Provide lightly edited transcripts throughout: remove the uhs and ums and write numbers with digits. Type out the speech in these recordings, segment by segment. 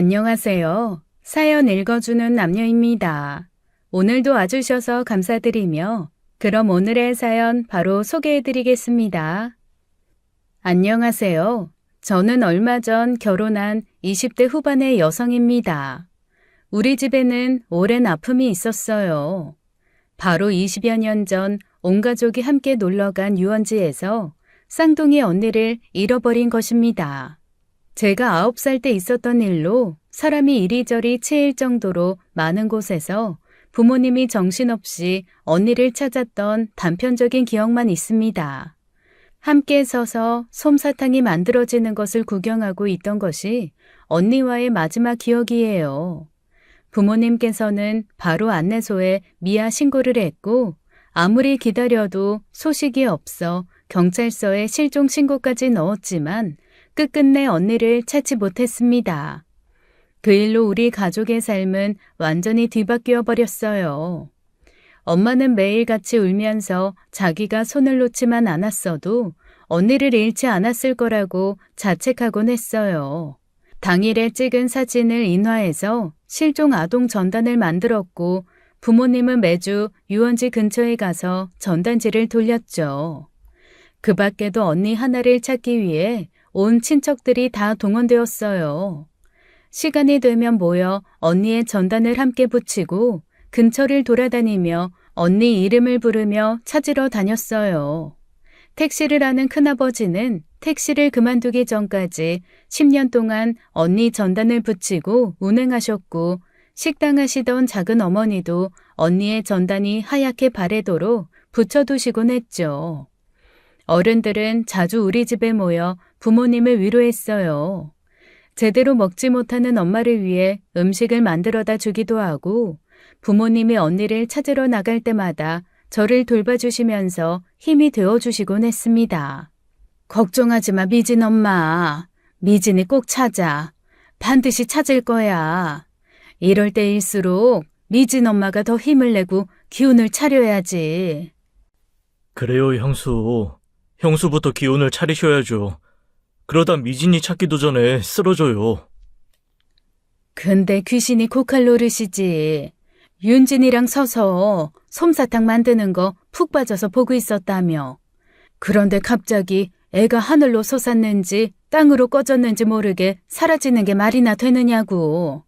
안녕하세요. 사연 읽어주는 남녀입니다. 오늘도 와주셔서 감사드리며 그럼 오늘의 사연 바로 소개해드리겠습니다. 안녕하세요. 저는 얼마 전 결혼한 20대 후반의 여성입니다. 우리 집에는 오랜 아픔이 있었어요. 바로 20여 년 전 온 가족이 함께 놀러간 유원지에서 쌍둥이 언니를 잃어버린 것입니다. 제가 9살 때 있었던 일로 사람이 이리저리 치일 정도로 많은 곳에서 부모님이 정신없이 언니를 찾았던 단편적인 기억만 있습니다. 함께 서서 솜사탕이 만들어지는 것을 구경하고 있던 것이 언니와의 마지막 기억이에요. 부모님께서는 바로 안내소에 미아 신고를 했고 아무리 기다려도 소식이 없어 경찰서에 실종 신고까지 넣었지만 끝끝내 언니를 찾지 못했습니다. 그 일로 우리 가족의 삶은 완전히 뒤바뀌어 버렸어요. 엄마는 매일같이 울면서 자기가 손을 놓지만 않았어도 언니를 잃지 않았을 거라고 자책하곤 했어요. 당일에 찍은 사진을 인화해서 실종 아동 전단을 만들었고 부모님은 매주 유원지 근처에 가서 전단지를 돌렸죠. 그 밖에도 언니 하나를 찾기 위해 온 친척들이 다 동원되었어요. 시간이 되면 모여 언니의 전단을 함께 붙이고 근처를 돌아다니며 언니 이름을 부르며 찾으러 다녔어요. 택시를 하는 큰아버지는 택시를 그만두기 전까지 10년 동안 언니 전단을 붙이고 운행하셨고 식당 하시던 작은 어머니도 언니의 전단이 하얗게 바래도록 붙여두시곤 했죠. 어른들은 자주 우리 집에 모여 부모님을 위로했어요. 제대로 먹지 못하는 엄마를 위해 음식을 만들어다 주기도 하고 부모님이 언니를 찾으러 나갈 때마다 저를 돌봐주시면서 힘이 되어주시곤 했습니다. 걱정하지 마, 미진 엄마. 미진이 꼭 찾아. 반드시 찾을 거야. 이럴 때일수록 미진 엄마가 더 힘을 내고 기운을 차려야지. 그래요, 형수. 형수부터 기운을 차리셔야죠. 그러다 미진이 찾기도 전에 쓰러져요. 근데 귀신이 고칼 노릇이지. 윤진이랑 서서 솜사탕 만드는 거 푹 빠져서 보고 있었다며. 그런데 갑자기 애가 하늘로 솟았는지 땅으로 꺼졌는지 모르게 사라지는 게 말이나 되느냐고.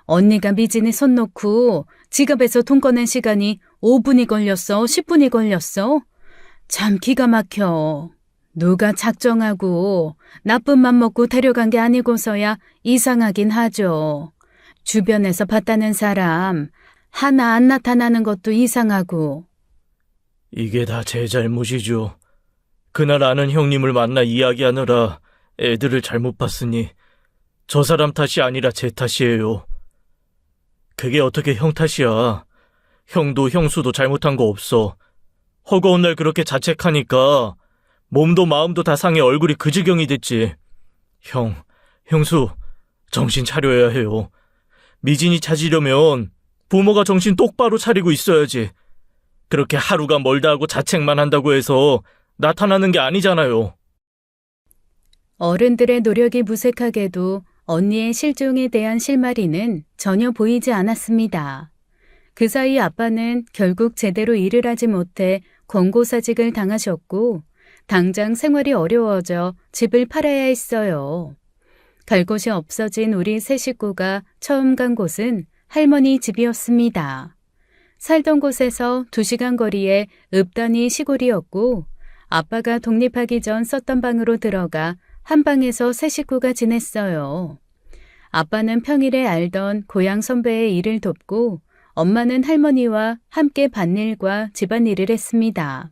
언니가 미진이 손 놓고 지갑에서 돈 꺼낸 시간이 5분이 걸렸어? 10분이 걸렸어? 참 기가 막혀. 누가 작정하고 나쁜 맘 먹고 데려간 게 아니고서야 이상하긴 하죠. 주변에서 봤다는 사람 하나 안 나타나는 것도 이상하고. 이게 다 제 잘못이죠. 그날 아는 형님을 만나 이야기하느라 애들을 잘못 봤으니 저 사람 탓이 아니라 제 탓이에요. 그게 어떻게 형 탓이야. 형도 형수도 잘못한 거 없어. 허거운 날 그렇게 자책하니까 몸도 마음도 다 상해 얼굴이 그 지경이 됐지. 형수, 정신 차려야 해요. 미진이 찾으려면 부모가 정신 똑바로 차리고 있어야지. 그렇게 하루가 멀다 하고 자책만 한다고 해서 나타나는 게 아니잖아요. 어른들의 노력이 무색하게도 언니의 실종에 대한 실마리는 전혀 보이지 않았습니다. 그 사이 아빠는 결국 제대로 일을 하지 못해 권고사직을 당하셨고 당장 생활이 어려워져 집을 팔아야 했어요. 갈 곳이 없어진 우리 세 식구가 처음 간 곳은 할머니 집이었습니다. 살던 곳에서 2시간 거리에 읍단위 시골이었고 아빠가 독립하기 전 썼던 방으로 들어가 한 방에서 세 식구가 지냈어요. 아빠는 평일에 알던 고향 선배의 일을 돕고 엄마는 할머니와 함께 밭일과 집안일을 했습니다.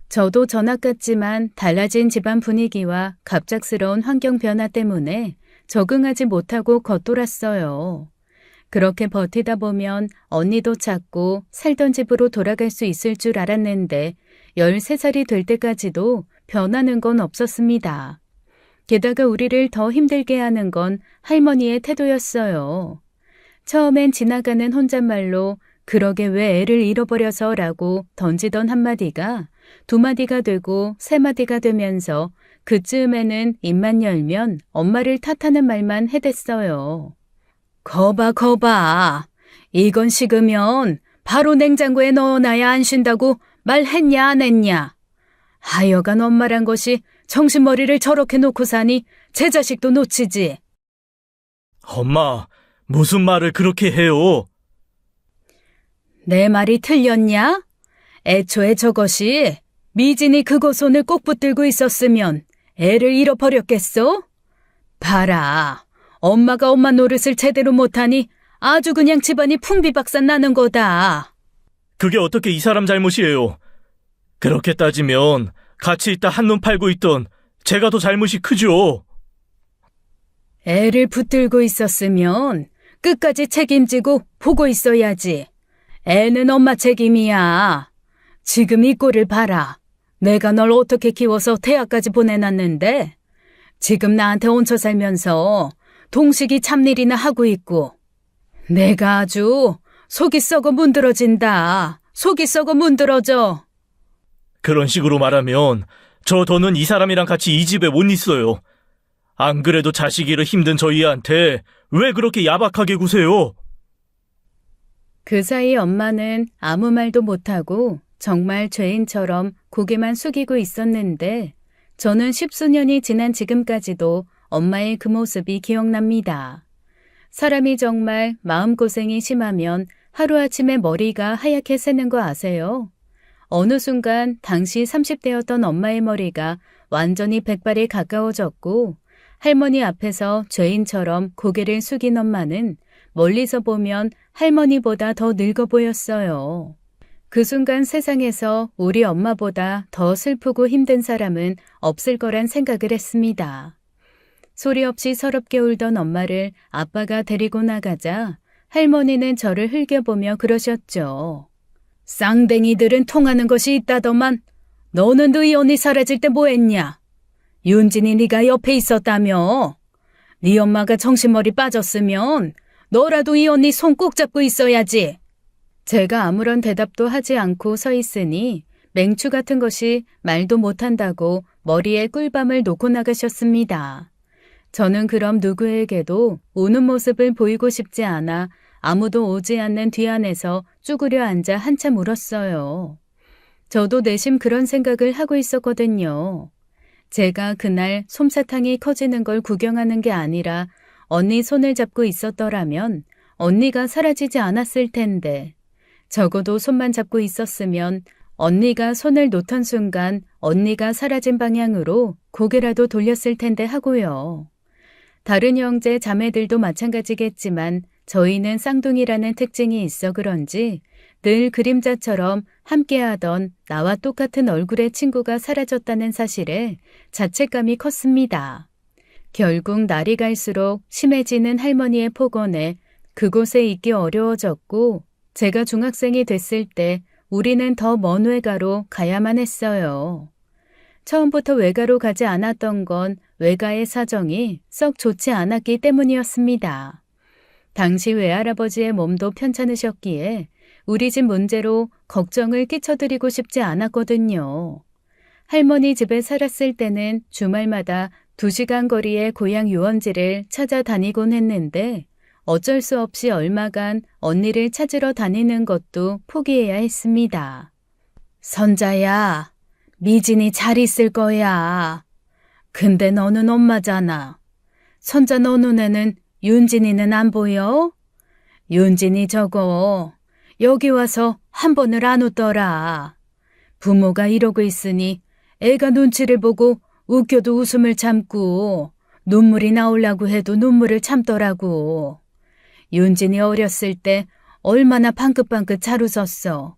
저도 전학 같지만 달라진 집안 분위기와 갑작스러운 환경 변화 때문에 적응하지 못하고 겉돌았어요. 그렇게 버티다 보면 언니도 찾고 살던 집으로 돌아갈 수 있을 줄 알았는데 13살이 될 때까지도 변하는 건 없었습니다. 게다가 우리를 더 힘들게 하는 건 할머니의 태도였어요. 처음엔 지나가는 혼잣말로 그러게 왜 애를 잃어버려서 라고 던지던 한마디가 2마디가 되고 3마디가 되면서 그쯤에는 입만 열면 엄마를 탓하는 말만 해댔어요. 거봐. 이건 식으면 바로 냉장고에 넣어놔야 안 쉰다고 말했냐 안 했냐. 하여간 엄마란 것이 정신머리를 저렇게 놓고 사니 제 자식도 놓치지. 엄마, 무슨 말을 그렇게 해요? 내 말이 틀렸냐? 애초에 저것이 미진이 그거 손을 꼭 붙들고 있었으면 애를 잃어버렸겠어? 봐라, 엄마가 엄마 노릇을 제대로 못하니 아주 그냥 집안이 풍비박산 나는 거다. 그게 어떻게 이 사람 잘못이에요? 그렇게 따지면 같이 있다 한눈 팔고 있던 제가 더 잘못이 크죠. 애를 붙들고 있었으면 끝까지 책임지고 보고 있어야지. 애는 엄마 책임이야. 지금 이 꼴을 봐라. 내가 널 어떻게 키워서 대학까지 보내놨는데 지금 나한테 얹혀 살면서 동식이 잡일이나 하고 있고 내가 아주 속이 썩어 문드러진다. 속이 썩어 문드러져. 그런 식으로 말하면 저 더는 이 사람이랑 같이 이 집에 못 있어요. 안 그래도 자식이라 힘든 저희한테 왜 그렇게 야박하게 구세요? 그 사이 엄마는 아무 말도 못하고 정말 죄인처럼 고개만 숙이고 있었는데 저는 십수년이 지난 지금까지도 엄마의 그 모습이 기억납니다. 사람이 정말 마음고생이 심하면 하루아침에 머리가 하얗게 새는 거 아세요? 어느 순간 당시 30대였던 엄마의 머리가 완전히 백발에 가까워졌고 할머니 앞에서 죄인처럼 고개를 숙인 엄마는 멀리서 보면 할머니보다 더 늙어 보였어요. 그 순간 세상에서 우리 엄마보다 더 슬프고 힘든 사람은 없을 거란 생각을 했습니다. 소리 없이 서럽게 울던 엄마를 아빠가 데리고 나가자 할머니는 저를 흘겨보며 그러셨죠. 쌍댕이들은 통하는 것이 있다더만 너는 너희 언니 사라질 때 뭐했냐? 윤진이 네가 옆에 있었다며? 네 엄마가 정신머리 빠졌으면 너라도 이 언니 손 꼭 잡고 있어야지. 제가 아무런 대답도 하지 않고 서 있으니 맹추 같은 것이 말도 못한다고 머리에 꿀밤을 놓고 나가셨습니다. 저는 그럼 누구에게도 우는 모습을 보이고 싶지 않아 아무도 오지 않는 뒤안에서 쭈그려 앉아 한참 울었어요. 저도 내심 그런 생각을 하고 있었거든요. 제가 그날 솜사탕이 커지는 걸 구경하는 게 아니라 언니 손을 잡고 있었더라면 언니가 사라지지 않았을 텐데 적어도 손만 잡고 있었으면 언니가 손을 놓던 순간 언니가 사라진 방향으로 고개라도 돌렸을 텐데 하고요. 다른 형제 자매들도 마찬가지겠지만 저희는 쌍둥이라는 특징이 있어 그런지 늘 그림자처럼 함께하던 나와 똑같은 얼굴의 친구가 사라졌다는 사실에 자책감이 컸습니다. 결국 날이 갈수록 심해지는 할머니의 폭언에 그곳에 있기 어려워졌고 제가 중학생이 됐을 때 우리는 더 먼 외가로 가야만 했어요. 처음부터 외가로 가지 않았던 건 외가의 사정이 썩 좋지 않았기 때문이었습니다. 당시 외할아버지의 몸도 편찮으셨기에 우리 집 문제로 걱정을 끼쳐드리고 싶지 않았거든요. 할머니 집에 살았을 때는 주말마다 2시간 거리의 고향 유원지를 찾아다니곤 했는데 어쩔 수 없이 얼마간 언니를 찾으러 다니는 것도 포기해야 했습니다. 선자야, 미진이 잘 있을 거야. 근데 너는 엄마잖아. 선자 너 눈에는 윤진이는 안 보여? 윤진이 저거 여기 와서 한 번을 안 웃더라. 부모가 이러고 있으니 애가 눈치를 보고 웃겨도 웃음을 참고 눈물이 나오려고 해도 눈물을 참더라고. 윤진이 어렸을 때 얼마나 방긋방긋 잘 웃었어.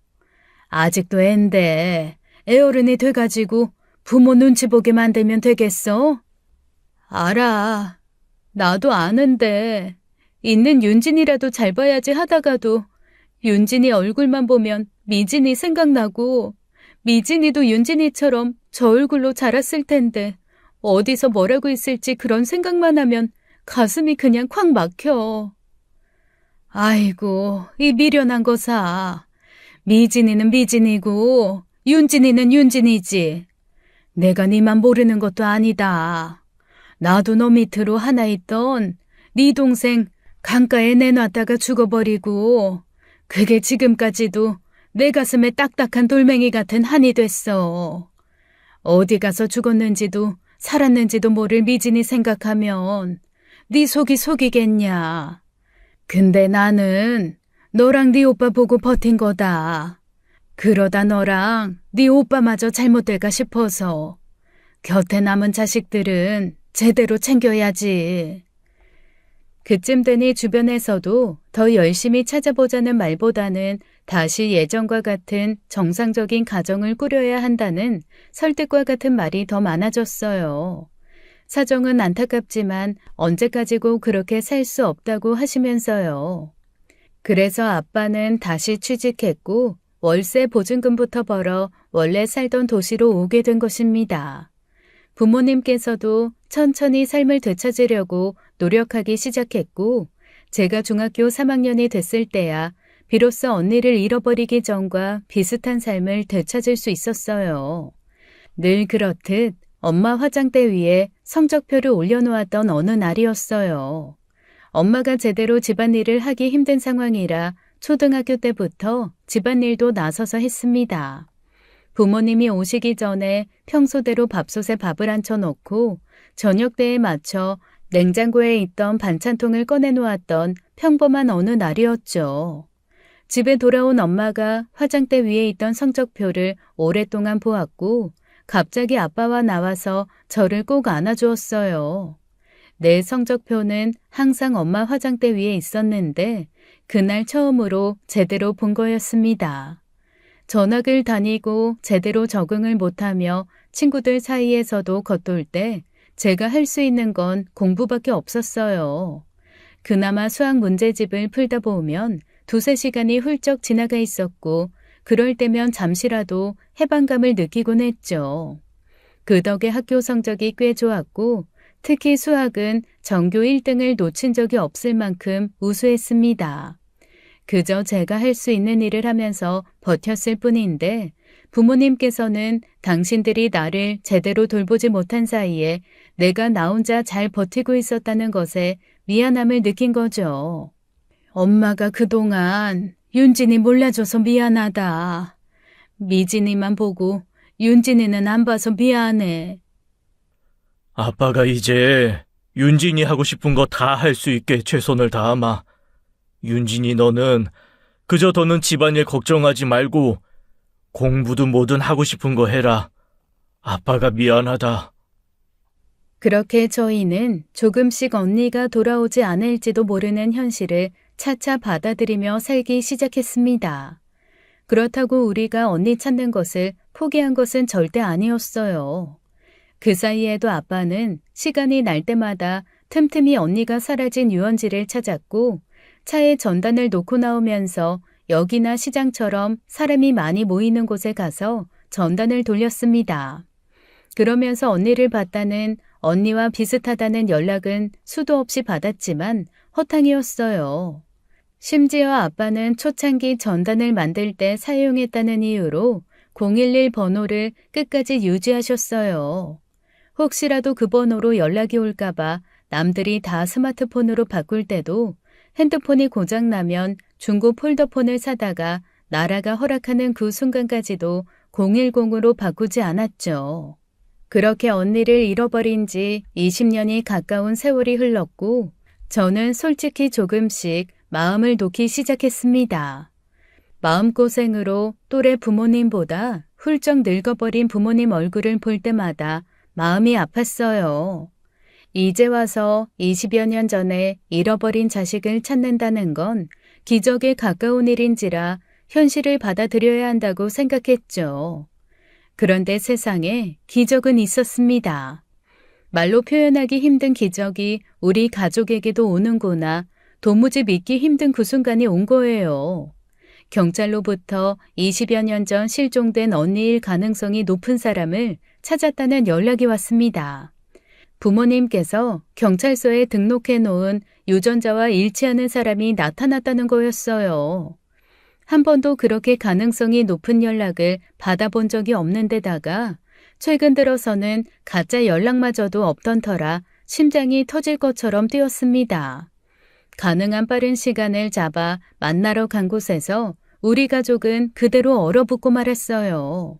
아직도 앤데 애어른이 돼가지고 부모 눈치 보게 만들면 되겠어? 알아. 나도 아는데 있는 윤진이라도 잘 봐야지 하다가도 윤진이 얼굴만 보면 미진이 생각나고 미진이도 윤진이처럼 저 얼굴로 자랐을 텐데 어디서 뭐라고 있을지 그런 생각만 하면 가슴이 그냥 콱 막혀. 아이고, 이 미련한 거사. 미진이는 미진이고 윤진이는 윤진이지. 내가 니만 모르는 것도 아니다. 나도 너 밑으로 하나 있던 네 동생 강가에 내놨다가 죽어버리고 그게 지금까지도 내 가슴에 딱딱한 돌멩이 같은 한이 됐어. 어디 가서 죽었는지도 살았는지도 모를 미진이 생각하면 네 속이 속이겠냐. 근데 나는 너랑 네 오빠 보고 버틴 거다. 그러다 너랑 네 오빠마저 잘못될까 싶어서 곁에 남은 자식들은 제대로 챙겨야지. 그쯤 되니 주변에서도 더 열심히 찾아보자는 말보다는 다시 예전과 같은 정상적인 가정을 꾸려야 한다는 설득과 같은 말이 더 많아졌어요. 사정은 안타깝지만 언제까지고 그렇게 살 수 없다고 하시면서요. 그래서 아빠는 다시 취직했고 월세 보증금부터 벌어 원래 살던 도시로 오게 된 것입니다. 부모님께서도 천천히 삶을 되찾으려고 노력하기 시작했고 제가 중학교 3학년이 됐을 때야 비로소 언니를 잃어버리기 전과 비슷한 삶을 되찾을 수 있었어요. 늘 그렇듯 엄마 화장대 위에 성적표를 올려놓았던 어느 날이었어요. 엄마가 제대로 집안일을 하기 힘든 상황이라 초등학교 때부터 집안일도 나서서 했습니다. 부모님이 오시기 전에 평소대로 밥솥에 밥을 앉혀놓고 저녁 때에 맞춰 냉장고에 있던 반찬통을 꺼내놓았던 평범한 어느 날이었죠. 집에 돌아온 엄마가 화장대 위에 있던 성적표를 오랫동안 보았고 갑자기 아빠와 나와서 저를 꼭 안아주었어요. 내 성적표는 항상 엄마 화장대 위에 있었는데 그날 처음으로 제대로 본 거였습니다. 전학을 다니고 제대로 적응을 못하며 친구들 사이에서도 겉돌 때 제가 할 수 있는 건 공부밖에 없었어요. 그나마 수학 문제집을 풀다 보면 두세 시간이 훌쩍 지나가 있었고 그럴 때면 잠시라도 해방감을 느끼곤 했죠. 그 덕에 학교 성적이 꽤 좋았고 특히 수학은 전교 1등을 놓친 적이 없을 만큼 우수했습니다. 그저 제가 할 수 있는 일을 하면서 버텼을 뿐인데 부모님께서는 당신들이 나를 제대로 돌보지 못한 사이에 내가 나 혼자 잘 버티고 있었다는 것에 미안함을 느낀 거죠. 엄마가 그동안 윤진이 몰라줘서 미안하다. 미진이만 보고 윤진이는 안 봐서 미안해. 아빠가 이제 윤진이 하고 싶은 거 다 할 수 있게 최선을 다하마. 윤진이 너는 그저 더는 집안일 걱정하지 말고 공부도 뭐든 하고 싶은 거 해라. 아빠가 미안하다. 그렇게 저희는 조금씩 언니가 돌아오지 않을지도 모르는 현실을 차차 받아들이며 살기 시작했습니다. 그렇다고 우리가 언니 찾는 것을 포기한 것은 절대 아니었어요. 그 사이에도 아빠는 시간이 날 때마다 틈틈이 언니가 사라진 유원지를 찾았고 차에 전단을 놓고 나오면서 역이나 시장처럼 사람이 많이 모이는 곳에 가서 전단을 돌렸습니다. 그러면서 언니를 봤다는 언니와 비슷하다는 연락은 수도 없이 받았지만 허탕이었어요. 심지어 아빠는 초창기 전단을 만들 때 사용했다는 이유로 011 번호를 끝까지 유지하셨어요. 혹시라도 그 번호로 연락이 올까봐 남들이 다 스마트폰으로 바꿀 때도 핸드폰이 고장나면 중고 폴더폰을 사다가 나라가 허락하는 그 순간까지도 010으로 바꾸지 않았죠. 그렇게 언니를 잃어버린 지 20년이 가까운 세월이 흘렀고 저는 솔직히 조금씩 마음을 놓기 시작했습니다. 마음고생으로 또래 부모님보다 훌쩍 늙어버린 부모님 얼굴을 볼 때마다 마음이 아팠어요. 이제 와서 20여 년 전에 잃어버린 자식을 찾는다는 건 기적에 가까운 일인지라 현실을 받아들여야 한다고 생각했죠. 그런데 세상에 기적은 있었습니다. 말로 표현하기 힘든 기적이 우리 가족에게도 오는구나 도무지 믿기 힘든 그 순간이 온 거예요. 경찰로부터 20여 년 전 실종된 언니일 가능성이 높은 사람을 찾았다는 연락이 왔습니다. 부모님께서 경찰서에 등록해 놓은 유전자와 일치하는 사람이 나타났다는 거였어요. 한 번도 그렇게 가능성이 높은 연락을 받아본 적이 없는 데다가 최근 들어서는 가짜 연락마저도 없던 터라 심장이 터질 것처럼 뛰었습니다. 가능한 빠른 시간을 잡아 만나러 간 곳에서 우리 가족은 그대로 얼어붙고 말았어요.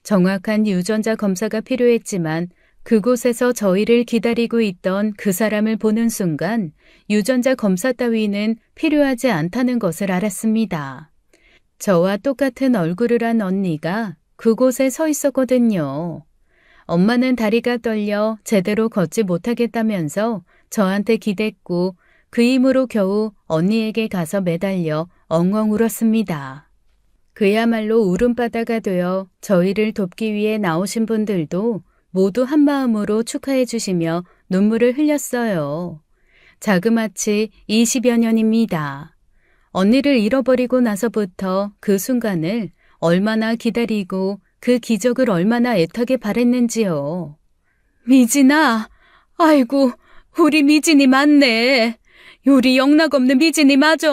정확한 유전자 검사가 필요했지만 그곳에서 저희를 기다리고 있던 그 사람을 보는 순간 유전자 검사 따위는 필요하지 않다는 것을 알았습니다. 저와 똑같은 얼굴을 한 언니가 그곳에 서 있었거든요. 엄마는 다리가 떨려 제대로 걷지 못하겠다면서 저한테 기댔고 그 힘으로 겨우 언니에게 가서 매달려 엉엉 울었습니다. 그야말로 울음바다가 되어 저희를 돕기 위해 나오신 분들도 모두 한마음으로 축하해 주시며 눈물을 흘렸어요. 자그마치 20여 년입니다. 언니를 잃어버리고 나서부터 그 순간을 얼마나 기다리고 그 기적을 얼마나 애타게 바랬는지요. 미진아, 아이고, 우리 미진이 맞네. 우리 영락없는 미진이 맞아.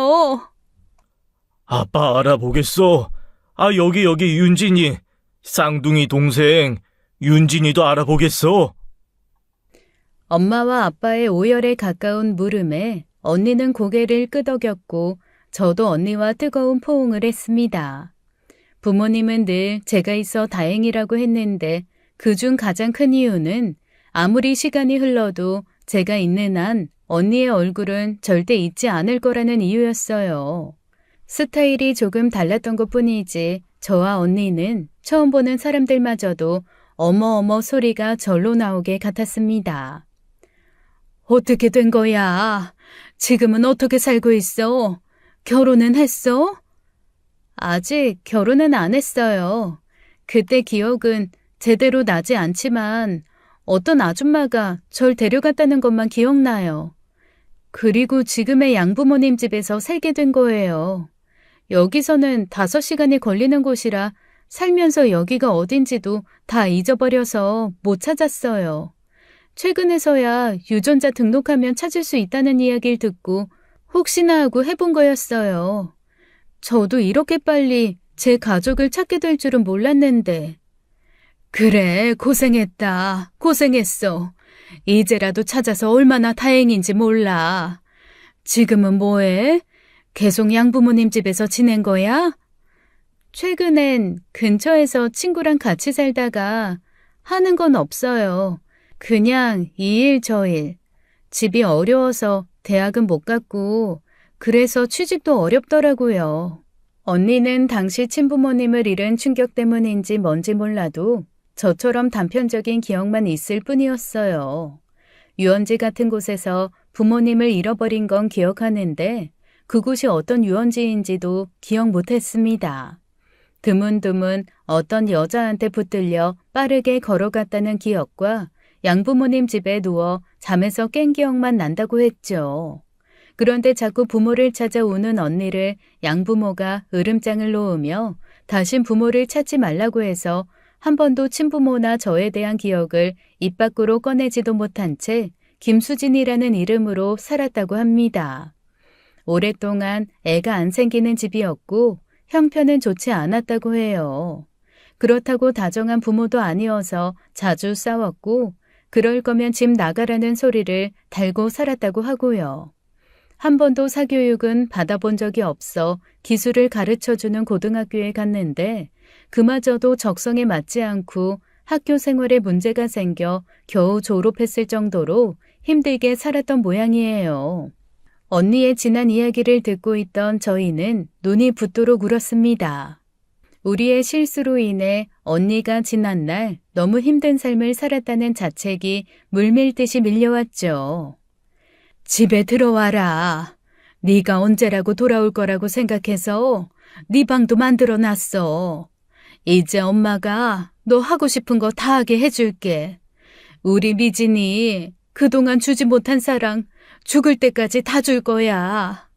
아빠 알아보겠어. 여기 윤진이. 쌍둥이 동생 윤진이도 알아보겠어. 엄마와 아빠의 오열에 가까운 물음에 언니는 고개를 끄덕였고 저도 언니와 뜨거운 포옹을 했습니다. 부모님은 늘 제가 있어 다행이라고 했는데 그중 가장 큰 이유는 아무리 시간이 흘러도 제가 있는 한 언니의 얼굴은 절대 잊지 않을 거라는 이유였어요. 스타일이 조금 달랐던 것뿐이지 저와 언니는 처음 보는 사람들마저도 어머어머 소리가 절로 나오게 같았습니다. 어떻게 된 거야? 지금은 어떻게 살고 있어? 결혼은 했어? 아직 결혼은 안 했어요. 그때 기억은 제대로 나지 않지만 어떤 아줌마가 절 데려갔다는 것만 기억나요. 그리고 지금의 양부모님 집에서 살게 된 거예요. 여기서는 5시간이 걸리는 곳이라 살면서 여기가 어딘지도 다 잊어버려서 못 찾았어요. 최근에서야 유전자 등록하면 찾을 수 있다는 이야기를 듣고 혹시나 하고 해본 거였어요. 저도 이렇게 빨리 제 가족을 찾게 될 줄은 몰랐는데. 그래, 고생했다. 고생했어. 이제라도 찾아서 얼마나 다행인지 몰라. 지금은 뭐해? 계속 양부모님 집에서 지낸 거야? 최근엔 근처에서 친구랑 같이 살다가 하는 건 없어요. 그냥 이 일 저 일. 집이 어려워서 대학은 못 갔고 그래서 취직도 어렵더라고요. 언니는 당시 친부모님을 잃은 충격 때문인지 뭔지 몰라도 저처럼 단편적인 기억만 있을 뿐이었어요. 유원지 같은 곳에서 부모님을 잃어버린 건 기억하는데 그곳이 어떤 유원지인지도 기억 못했습니다. 드문드문 어떤 여자한테 붙들려 빠르게 걸어갔다는 기억과 양부모님 집에 누워 잠에서 깬 기억만 난다고 했죠. 그런데 자꾸 부모를 찾아 우는 언니를 양부모가 으름장을 놓으며 다신 부모를 찾지 말라고 해서 한 번도 친부모나 저에 대한 기억을 입 밖으로 꺼내지도 못한 채 김수진이라는 이름으로 살았다고 합니다. 오랫동안 애가 안 생기는 집이었고 형편은 좋지 않았다고 해요. 그렇다고 다정한 부모도 아니어서 자주 싸웠고 그럴 거면 집 나가라는 소리를 달고 살았다고 하고요. 한 번도 사교육은 받아본 적이 없어 기술을 가르쳐주는 고등학교에 갔는데 그마저도 적성에 맞지 않고 학교 생활에 문제가 생겨 겨우 졸업했을 정도로 힘들게 살았던 모양이에요. 언니의 지난 이야기를 듣고 있던 저희는 눈이 붓도록 울었습니다. 우리의 실수로 인해 언니가 지난날 너무 힘든 삶을 살았다는 자책이 물밀듯이 밀려왔죠. 집에 들어와라. 네가 언제라고 돌아올 거라고 생각해서 네 방도 만들어놨어. 이제 엄마가 너 하고 싶은 거 다 하게 해줄게. 우리 미진이 그동안 주지 못한 사랑 죽을 때까지 다 줄 거야.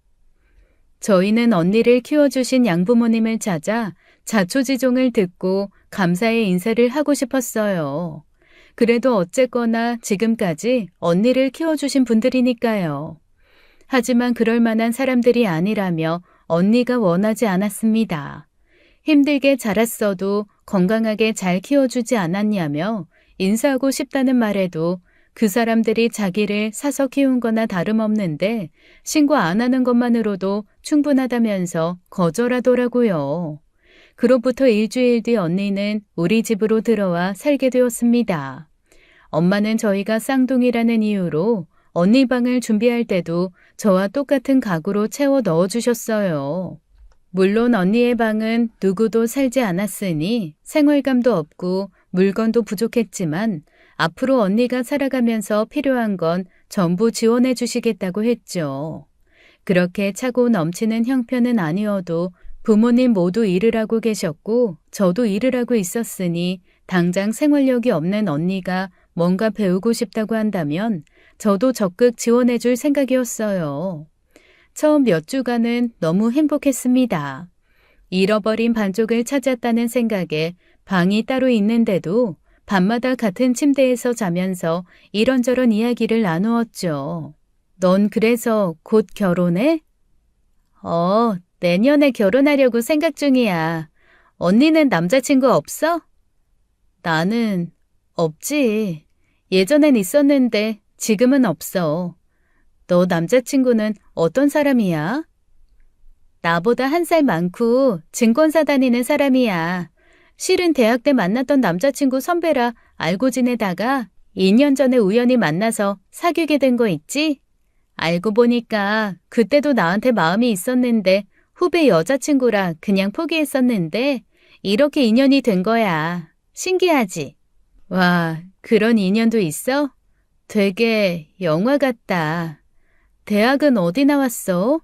저희는 언니를 키워주신 양부모님을 찾아 자초지종을 듣고 감사의 인사를 하고 싶었어요. 그래도 어쨌거나 지금까지 언니를 키워주신 분들이니까요. 하지만 그럴 만한 사람들이 아니라며 언니가 원하지 않았습니다. 힘들게 자랐어도 건강하게 잘 키워주지 않았냐며 인사하고 싶다는 말에도 그 사람들이 자기를 사서 키운 거나 다름없는데 신고 안 하는 것만으로도 충분하다면서 거절하더라고요. 그로부터 일주일 뒤 언니는 우리 집으로 들어와 살게 되었습니다. 엄마는 저희가 쌍둥이라는 이유로 언니 방을 준비할 때도 저와 똑같은 가구로 채워 넣어주셨어요. 물론 언니의 방은 누구도 살지 않았으니 생활감도 없고 물건도 부족했지만 앞으로 언니가 살아가면서 필요한 건 전부 지원해 주시겠다고 했죠. 그렇게 차고 넘치는 형편은 아니어도 부모님 모두 일을 하고 계셨고 저도 일을 하고 있었으니 당장 생활력이 없는 언니가 뭔가 배우고 싶다고 한다면 저도 적극 지원해 줄 생각이었어요. 처음 몇 주간은 너무 행복했습니다. 잃어버린 반쪽을 찾았다는 생각에 방이 따로 있는데도 밤마다 같은 침대에서 자면서 이런저런 이야기를 나누었죠. 넌 그래서 곧 결혼해? 내년에 결혼하려고 생각 중이야. 언니는 남자친구 없어? 나는 없지. 예전엔 있었는데 지금은 없어. 너 남자친구는 어떤 사람이야? 나보다 1살 많고 증권사 다니는 사람이야. 실은 대학 때 만났던 남자친구 선배라 알고 지내다가 2년 전에 우연히 만나서 사귀게 된 거 있지? 알고 보니까 그때도 나한테 마음이 있었는데 후배 여자친구라 그냥 포기했었는데 이렇게 인연이 된 거야. 신기하지? 와, 그런 인연도 있어? 되게 영화 같다. 대학은 어디 나왔어?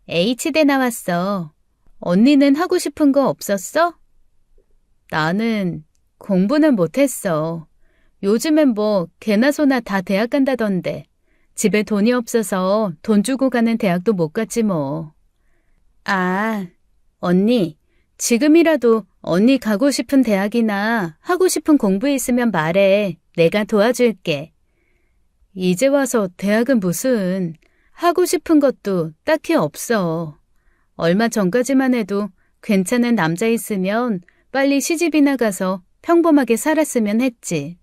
H대 나왔어. 언니는 하고 싶은 거 없었어? 나는 공부는 못했어. 요즘엔 뭐 개나 소나 다 대학 간다던데. 집에 돈이 없어서 돈 주고 가는 대학도 못 갔지 뭐. 아, 언니, 지금이라도 언니 가고 싶은 대학이나 하고 싶은 공부 있으면 말해. 내가 도와줄게. 이제 와서 대학은 무슨, 하고 싶은 것도 딱히 없어. 얼마 전까지만 해도 괜찮은 남자 있으면 빨리 시집이나 가서 평범하게 살았으면 했지.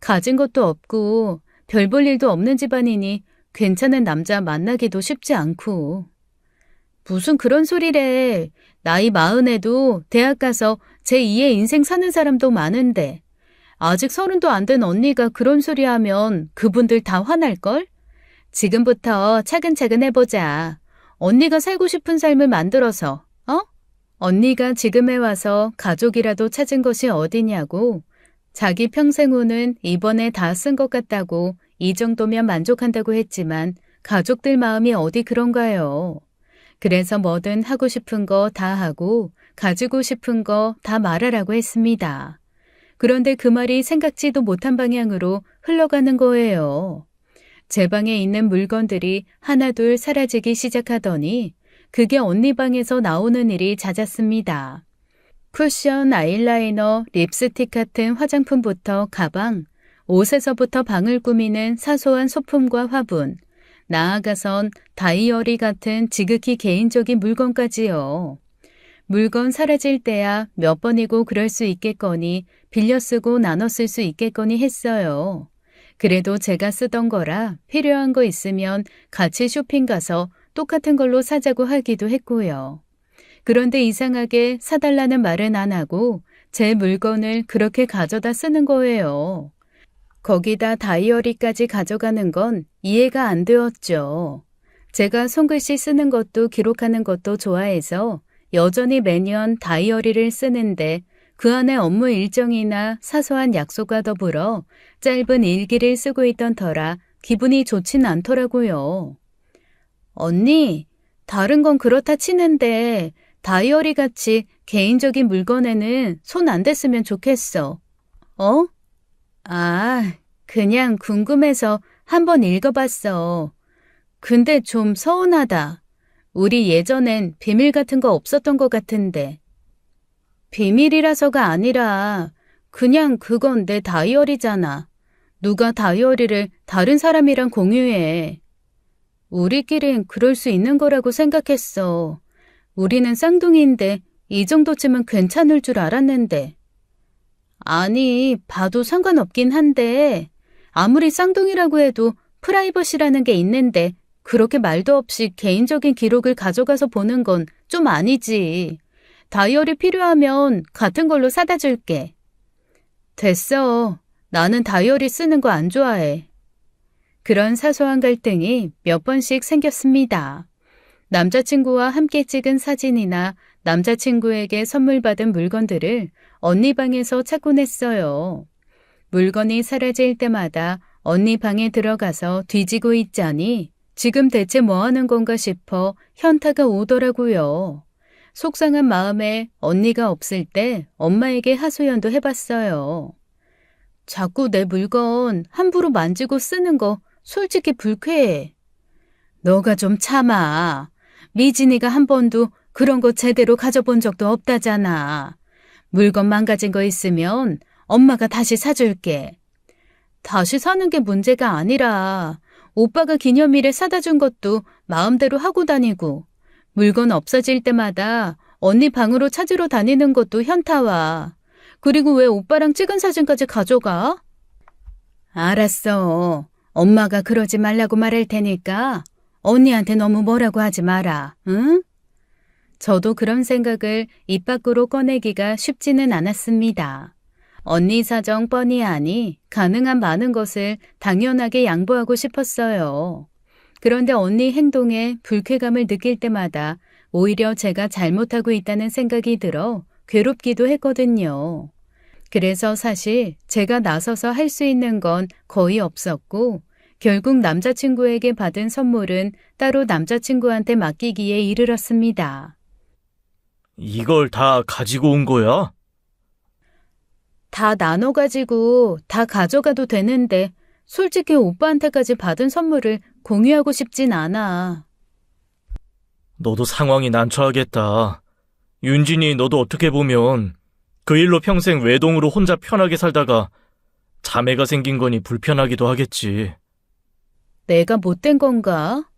가진 것도 없고 별 볼 일도 없는 집안이니 괜찮은 남자 만나기도 쉽지 않고. 무슨 그런 소리래. 나이 40에도 대학 가서 제2의 인생 사는 사람도 많은데. 아직 30도 안 된 언니가 그런 소리 하면 그분들 다 화날걸? 지금부터 차근차근 해보자. 언니가 살고 싶은 삶을 만들어서, 언니가 지금에 와서 가족이라도 찾은 것이 어디냐고. 자기 평생 후는 이번에 다 쓴 것 같다고 이 정도면 만족한다고 했지만 가족들 마음이 어디 그런가요? 그래서 뭐든 하고 싶은 거 다 하고 가지고 싶은 거 다 말하라고 했습니다. 그런데 그 말이 생각지도 못한 방향으로 흘러가는 거예요. 제 방에 있는 물건들이 하나둘 사라지기 시작하더니 그게 언니 방에서 나오는 일이 잦았습니다. 쿠션, 아이라이너, 립스틱 같은 화장품부터 가방, 옷에서부터 방을 꾸미는 사소한 소품과 화분, 나아가선 다이어리 같은 지극히 개인적인 물건까지요. 물건 사라질 때야 몇 번이고 그럴 수 있겠거니 빌려 쓰고 나눠 쓸 수 있겠거니 했어요. 그래도 제가 쓰던 거라 필요한 거 있으면 같이 쇼핑 가서 똑같은 걸로 사자고 하기도 했고요. 그런데 이상하게 사달라는 말은 안 하고 제 물건을 그렇게 가져다 쓰는 거예요. 거기다 다이어리까지 가져가는 건 이해가 안 되었죠. 제가 손글씨 쓰는 것도 기록하는 것도 좋아해서 여전히 매년 다이어리를 쓰는데 그 안에 업무 일정이나 사소한 약속과 더불어 짧은 일기를 쓰고 있던 터라 기분이 좋진 않더라고요. 언니, 다른 건 그렇다 치는데 다이어리 같이 개인적인 물건에는 손 안 댔으면 좋겠어. 그냥 궁금해서 한번 읽어봤어. 근데 좀 서운하다. 우리 예전엔 비밀 같은 거 없었던 것 같은데. 비밀이라서가 아니라 그냥 그건 내 다이어리잖아. 누가 다이어리를 다른 사람이랑 공유해. 우리끼린 그럴 수 있는 거라고 생각했어. 우리는 쌍둥이인데 이 정도쯤은 괜찮을 줄 알았는데. 아니, 봐도 상관없긴 한데 아무리 쌍둥이라고 해도 프라이버시라는 게 있는데 그렇게 말도 없이 개인적인 기록을 가져가서 보는 건 좀 아니지. 다이어리 필요하면 같은 걸로 사다 줄게. 됐어. 나는 다이어리 쓰는 거 안 좋아해. 그런 사소한 갈등이 몇 번씩 생겼습니다. 남자친구와 함께 찍은 사진이나 남자친구에게 선물 받은 물건들을 언니 방에서 찾곤 했어요. 물건이 사라질 때마다 언니 방에 들어가서 뒤지고 있자니 지금 대체 뭐 하는 건가 싶어 현타가 오더라고요. 속상한 마음에 언니가 없을 때 엄마에게 하소연도 해봤어요. 자꾸 내 물건 함부로 만지고 쓰는 거 솔직히 불쾌해. 너가 좀 참아. 미진이가 한 번도 그런 거 제대로 가져본 적도 없다잖아. 물건 망가진 거 있으면 엄마가 다시 사줄게. 다시 사는 게 문제가 아니라 오빠가 기념일에 사다 준 것도 마음대로 하고 다니고 물건 없어질 때마다 언니 방으로 찾으러 다니는 것도 현타와. 그리고 왜 오빠랑 찍은 사진까지 가져가? 알았어. 엄마가 그러지 말라고 말할 테니까 언니한테 너무 뭐라고 하지 마라. 응? 저도 그런 생각을 입 밖으로 꺼내기가 쉽지는 않았습니다. 언니 사정 뻔히 아니 가능한 많은 것을 당연하게 양보하고 싶었어요. 그런데 언니 행동에 불쾌감을 느낄 때마다 오히려 제가 잘못하고 있다는 생각이 들어 괴롭기도 했거든요. 그래서 사실 제가 나서서 할 수 있는 건 거의 없었고 결국 남자친구에게 받은 선물은 따로 남자친구한테 맡기기에 이르렀습니다. 이걸 다 가지고 온 거야? 다 나눠가지고 다 가져가도 되는데 솔직히 오빠한테까지 받은 선물을 공유하고 싶진 않아. 너도 상황이 난처하겠다. 윤진이 너도 어떻게 보면 그 일로 평생 외동으로 혼자 편하게 살다가 자매가 생긴 거니 불편하기도 하겠지. 내가 못된 건가?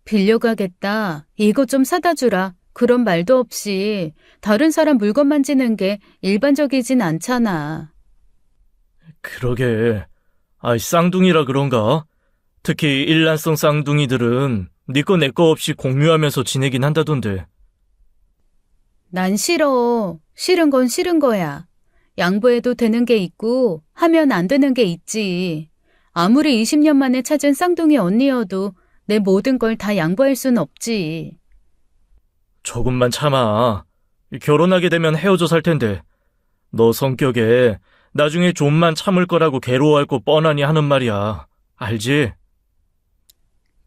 빌려가겠다. 이거 좀 사다 주라. 그런 말도 없이 다른 사람 물건 만지는 게 일반적이진 않잖아. 그러게. 쌍둥이라 그런가? 특히 일란성 쌍둥이들은 네 거 내 거 없이 공유하면서 지내긴 한다던데. 난 싫어. 싫은 건 싫은 거야. 양보해도 되는 게 있고 하면 안 되는 게 있지. 아무리 20년 만에 찾은 쌍둥이 언니여도 내 모든 걸 다 양보할 순 없지. 조금만 참아. 결혼하게 되면 헤어져 살 텐데. 너 성격에 나중에 좀만 참을 거라고 괴로워할 거 뻔하니 하는 말이야. 알지?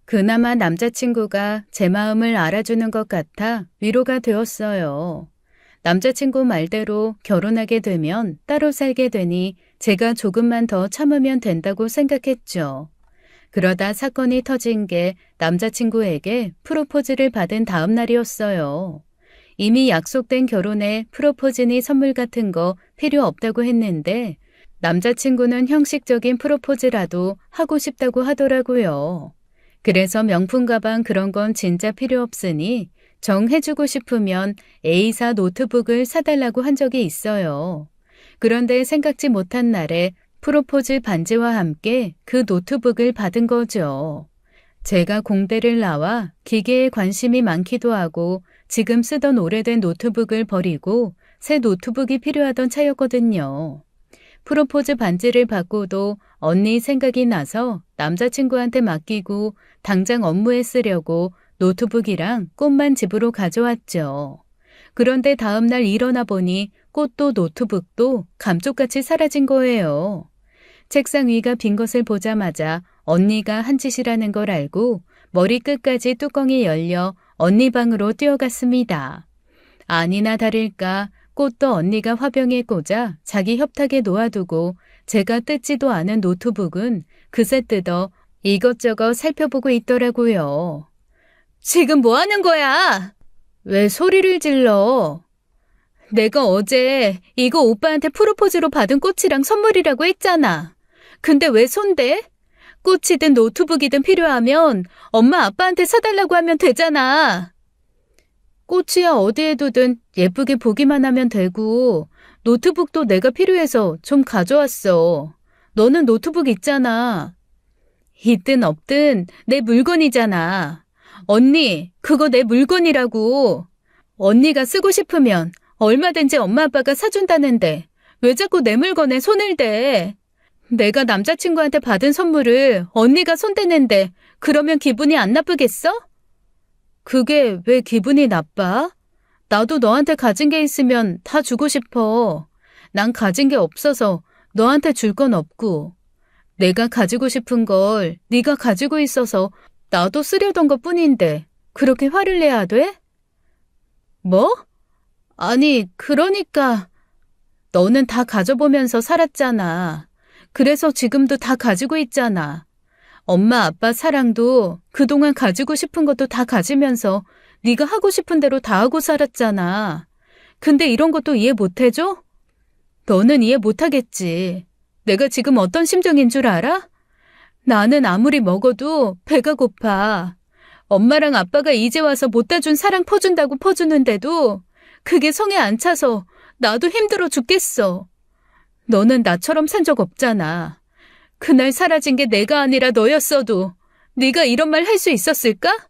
그나마 남자친구가 제 마음을 알아주는 것 같아 위로가 되었어요. 남자친구 말대로 결혼하게 되면 따로 살게 되니 제가 조금만 더 참으면 된다고 생각했죠. 그러다 사건이 터진 게 남자친구에게 프로포즈를 받은 다음 날이었어요. 이미 약속된 결혼에 프로포즈니 선물 같은 거 필요 없다고 했는데 남자친구는 형식적인 프로포즈라도 하고 싶다고 하더라고요. 그래서 명품 가방 그런 건 진짜 필요 없으니 정 해주고 싶으면 A사 노트북을 사달라고 한 적이 있어요. 그런데 생각지 못한 날에 프로포즈 반지와 함께 그 노트북을 받은 거죠. 제가 공대를 나와 기계에 관심이 많기도 하고 지금 쓰던 오래된 노트북을 버리고 새 노트북이 필요하던 차였거든요. 프로포즈 반지를 받고도 언니 생각이 나서 남자친구한테 맡기고 당장 업무에 쓰려고 노트북이랑 꽃만 집으로 가져왔죠. 그런데 다음날 일어나 보니 꽃도 노트북도 감쪽같이 사라진 거예요. 책상 위가 빈 것을 보자마자 언니가 한 짓이라는 걸 알고 머리끝까지 뚜껑이 열려 언니 방으로 뛰어갔습니다. 아니나 다를까 꽃도 언니가 화병에 꽂아 자기 협탁에 놓아두고 제가 뜯지도 않은 노트북은 그새 뜯어 이것저것 살펴보고 있더라고요. 지금 뭐 하는 거야? 왜 소리를 질러? 내가 어제 이거 오빠한테 프로포즈로 받은 꽃이랑 선물이라고 했잖아. 근데 왜 손대? 꽃이든 노트북이든 필요하면 엄마 아빠한테 사달라고 하면 되잖아. 꽃이야 어디에 두든 예쁘게 보기만 하면 되고 노트북도 내가 필요해서 좀 가져왔어. 너는 노트북 있잖아. 있든 없든 내 물건이잖아. 언니, 그거 내 물건이라고. 언니가 쓰고 싶으면 얼마든지 엄마 아빠가 사준다는데 왜 자꾸 내 물건에 손을 대? 내가 남자친구한테 받은 선물을 언니가 손대는데 그러면 기분이 안 나쁘겠어? 그게 왜 기분이 나빠? 나도 너한테 가진 게 있으면 다 주고 싶어. 난 가진 게 없어서 너한테 줄 건 없고. 내가 가지고 싶은 걸 네가 가지고 있어서 나도 쓰려던 것 뿐인데 그렇게 화를 내야 돼? 뭐? 아니, 그러니까 너는 다 가져보면서 살았잖아. 그래서 지금도 다 가지고 있잖아. 엄마, 아빠 사랑도 그동안 가지고 싶은 것도 다 가지면서 네가 하고 싶은 대로 다 하고 살았잖아. 근데 이런 것도 이해 못 해줘? 너는 이해 못 하겠지. 내가 지금 어떤 심정인 줄 알아? 나는 아무리 먹어도 배가 고파. 엄마랑 아빠가 이제 와서 못다 준 사랑 퍼준다고 퍼주는데도 그게 성에 안 차서 나도 힘들어 죽겠어. 너는 나처럼 산 적 없잖아. 그날 사라진 게 내가 아니라 너였어도 네가 이런 말 할 수 있었을까?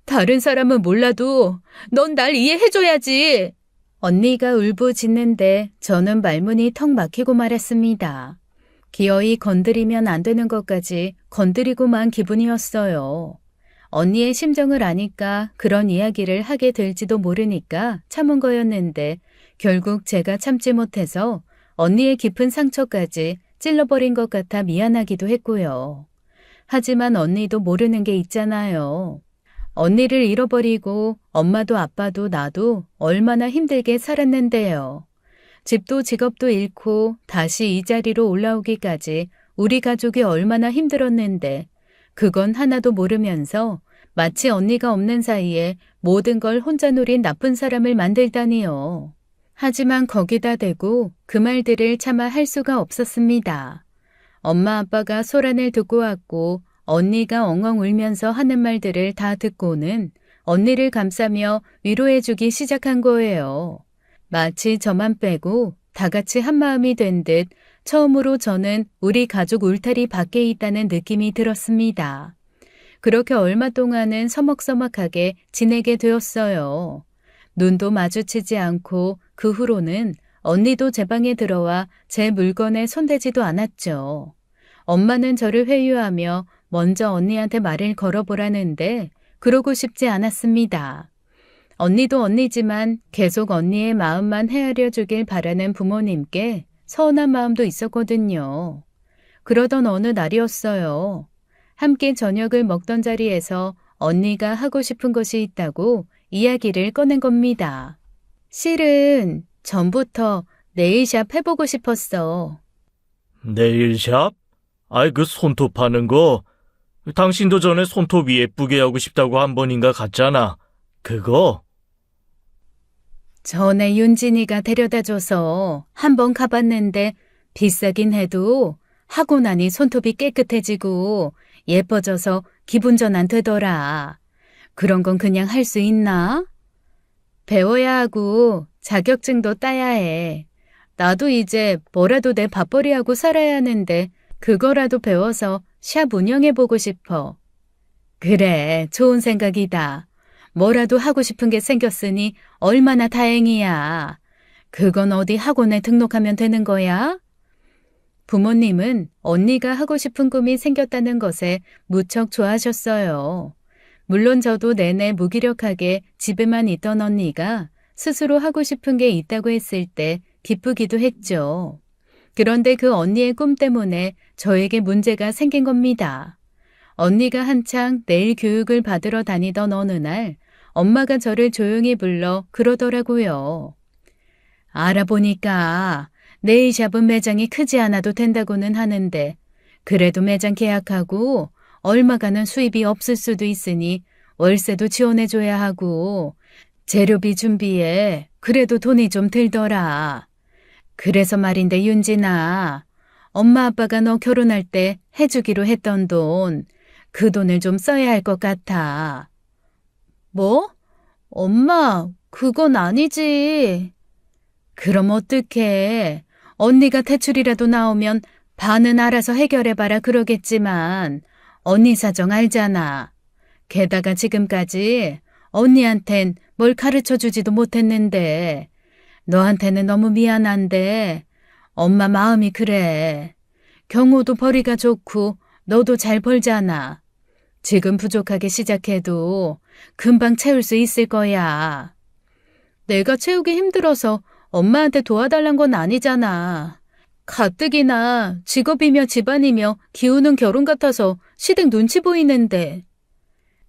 다른 사람은 몰라도 넌 날 이해해줘야지. 언니가 울부짖는데 저는 말문이 턱 막히고 말았습니다. 기어이 건드리면 안 되는 것까지 건드리고만 기분이었어요. 언니의 심정을 아니까 그런 이야기를 하게 될지도 모르니까 참은 거였는데 결국 제가 참지 못해서 언니의 깊은 상처까지 찔러버린 것 같아 미안하기도 했고요. 하지만 언니도 모르는 게 있잖아요. 언니를 잃어버리고 엄마도 아빠도 나도 얼마나 힘들게 살았는데요. 집도 직업도 잃고 다시 이 자리로 올라오기까지 우리 가족이 얼마나 힘들었는데 그건 하나도 모르면서 마치 언니가 없는 사이에 모든 걸 혼자 누린 나쁜 사람을 만들다니요. 하지만 거기다 대고 그 말들을 차마 할 수가 없었습니다. 엄마 아빠가 소란을 듣고 왔고 언니가 엉엉 울면서 하는 말들을 다 듣고는 언니를 감싸며 위로해주기 시작한 거예요. 마치 저만 빼고 다 같이 한마음이 된 듯 처음으로 저는 우리 가족 울타리 밖에 있다는 느낌이 들었습니다. 그렇게 얼마 동안은 서먹서먹하게 지내게 되었어요. 눈도 마주치지 않고 그 후로는 언니도 제 방에 들어와 제 물건에 손대지도 않았죠. 엄마는 저를 회유하며 먼저 언니한테 말을 걸어보라는데 그러고 싶지 않았습니다. 언니도 언니지만 계속 언니의 마음만 헤아려 주길 바라는 부모님께 서운한 마음도 있었거든요. 그러던 어느 날이었어요. 함께 저녁을 먹던 자리에서 언니가 하고 싶은 것이 있다고 이야기를 꺼낸 겁니다. 실은 전부터 네일샵 해보고 싶었어. 네일샵? 아이, 그 손톱 하는 거. 당신도 전에 손톱 예쁘게 하고 싶다고 한 번인가 갔잖아. 그거? 전에 윤진이가 데려다줘서 한번 가봤는데 비싸긴 해도 하고 나니 손톱이 깨끗해지고 예뻐져서 기분 전환 되더라. 그런 건 그냥 할 수 있나? 배워야 하고 자격증도 따야 해. 나도 이제 뭐라도 내 밥벌이하고 살아야 하는데 그거라도 배워서 샵 운영해보고 싶어. 그래, 좋은 생각이다. 뭐라도 하고 싶은 게 생겼으니 얼마나 다행이야. 그건 어디 학원에 등록하면 되는 거야? 부모님은 언니가 하고 싶은 꿈이 생겼다는 것에 무척 좋아하셨어요. 물론 저도 내내 무기력하게 집에만 있던 언니가 스스로 하고 싶은 게 있다고 했을 때 기쁘기도 했죠. 그런데 그 언니의 꿈 때문에 저에게 문제가 생긴 겁니다. 언니가 한창 네일 교육을 받으러 다니던 어느 날 엄마가 저를 조용히 불러 그러더라고요. 알아보니까 네일샵은 매장이 크지 않아도 된다고는 하는데 그래도 매장 계약하고 얼마가는 수입이 없을 수도 있으니 월세도 지원해줘야 하고 재료비 준비에 그래도 돈이 좀 들더라. 그래서 말인데 윤진아, 엄마 아빠가 너 결혼할 때 해주기로 했던 돈, 그 돈을 좀 써야 할 것 같아. 뭐? 엄마, 그건 아니지. 그럼 어떡해. 언니가 대출이라도 나오면 반은 알아서 해결해봐라 그러겠지만 언니 사정 알잖아. 게다가 지금까지 언니한텐 뭘 가르쳐주지도 못했는데 너한테는 너무 미안한데 엄마 마음이 그래. 경호도 벌이가 좋고 너도 잘 벌잖아. 지금 부족하게 시작해도 금방 채울 수 있을 거야. 내가 채우기 힘들어서 엄마한테 도와달란 건 아니잖아. 가뜩이나 직업이며 집안이며 기우는 결혼 같아서 시댁 눈치 보이는데.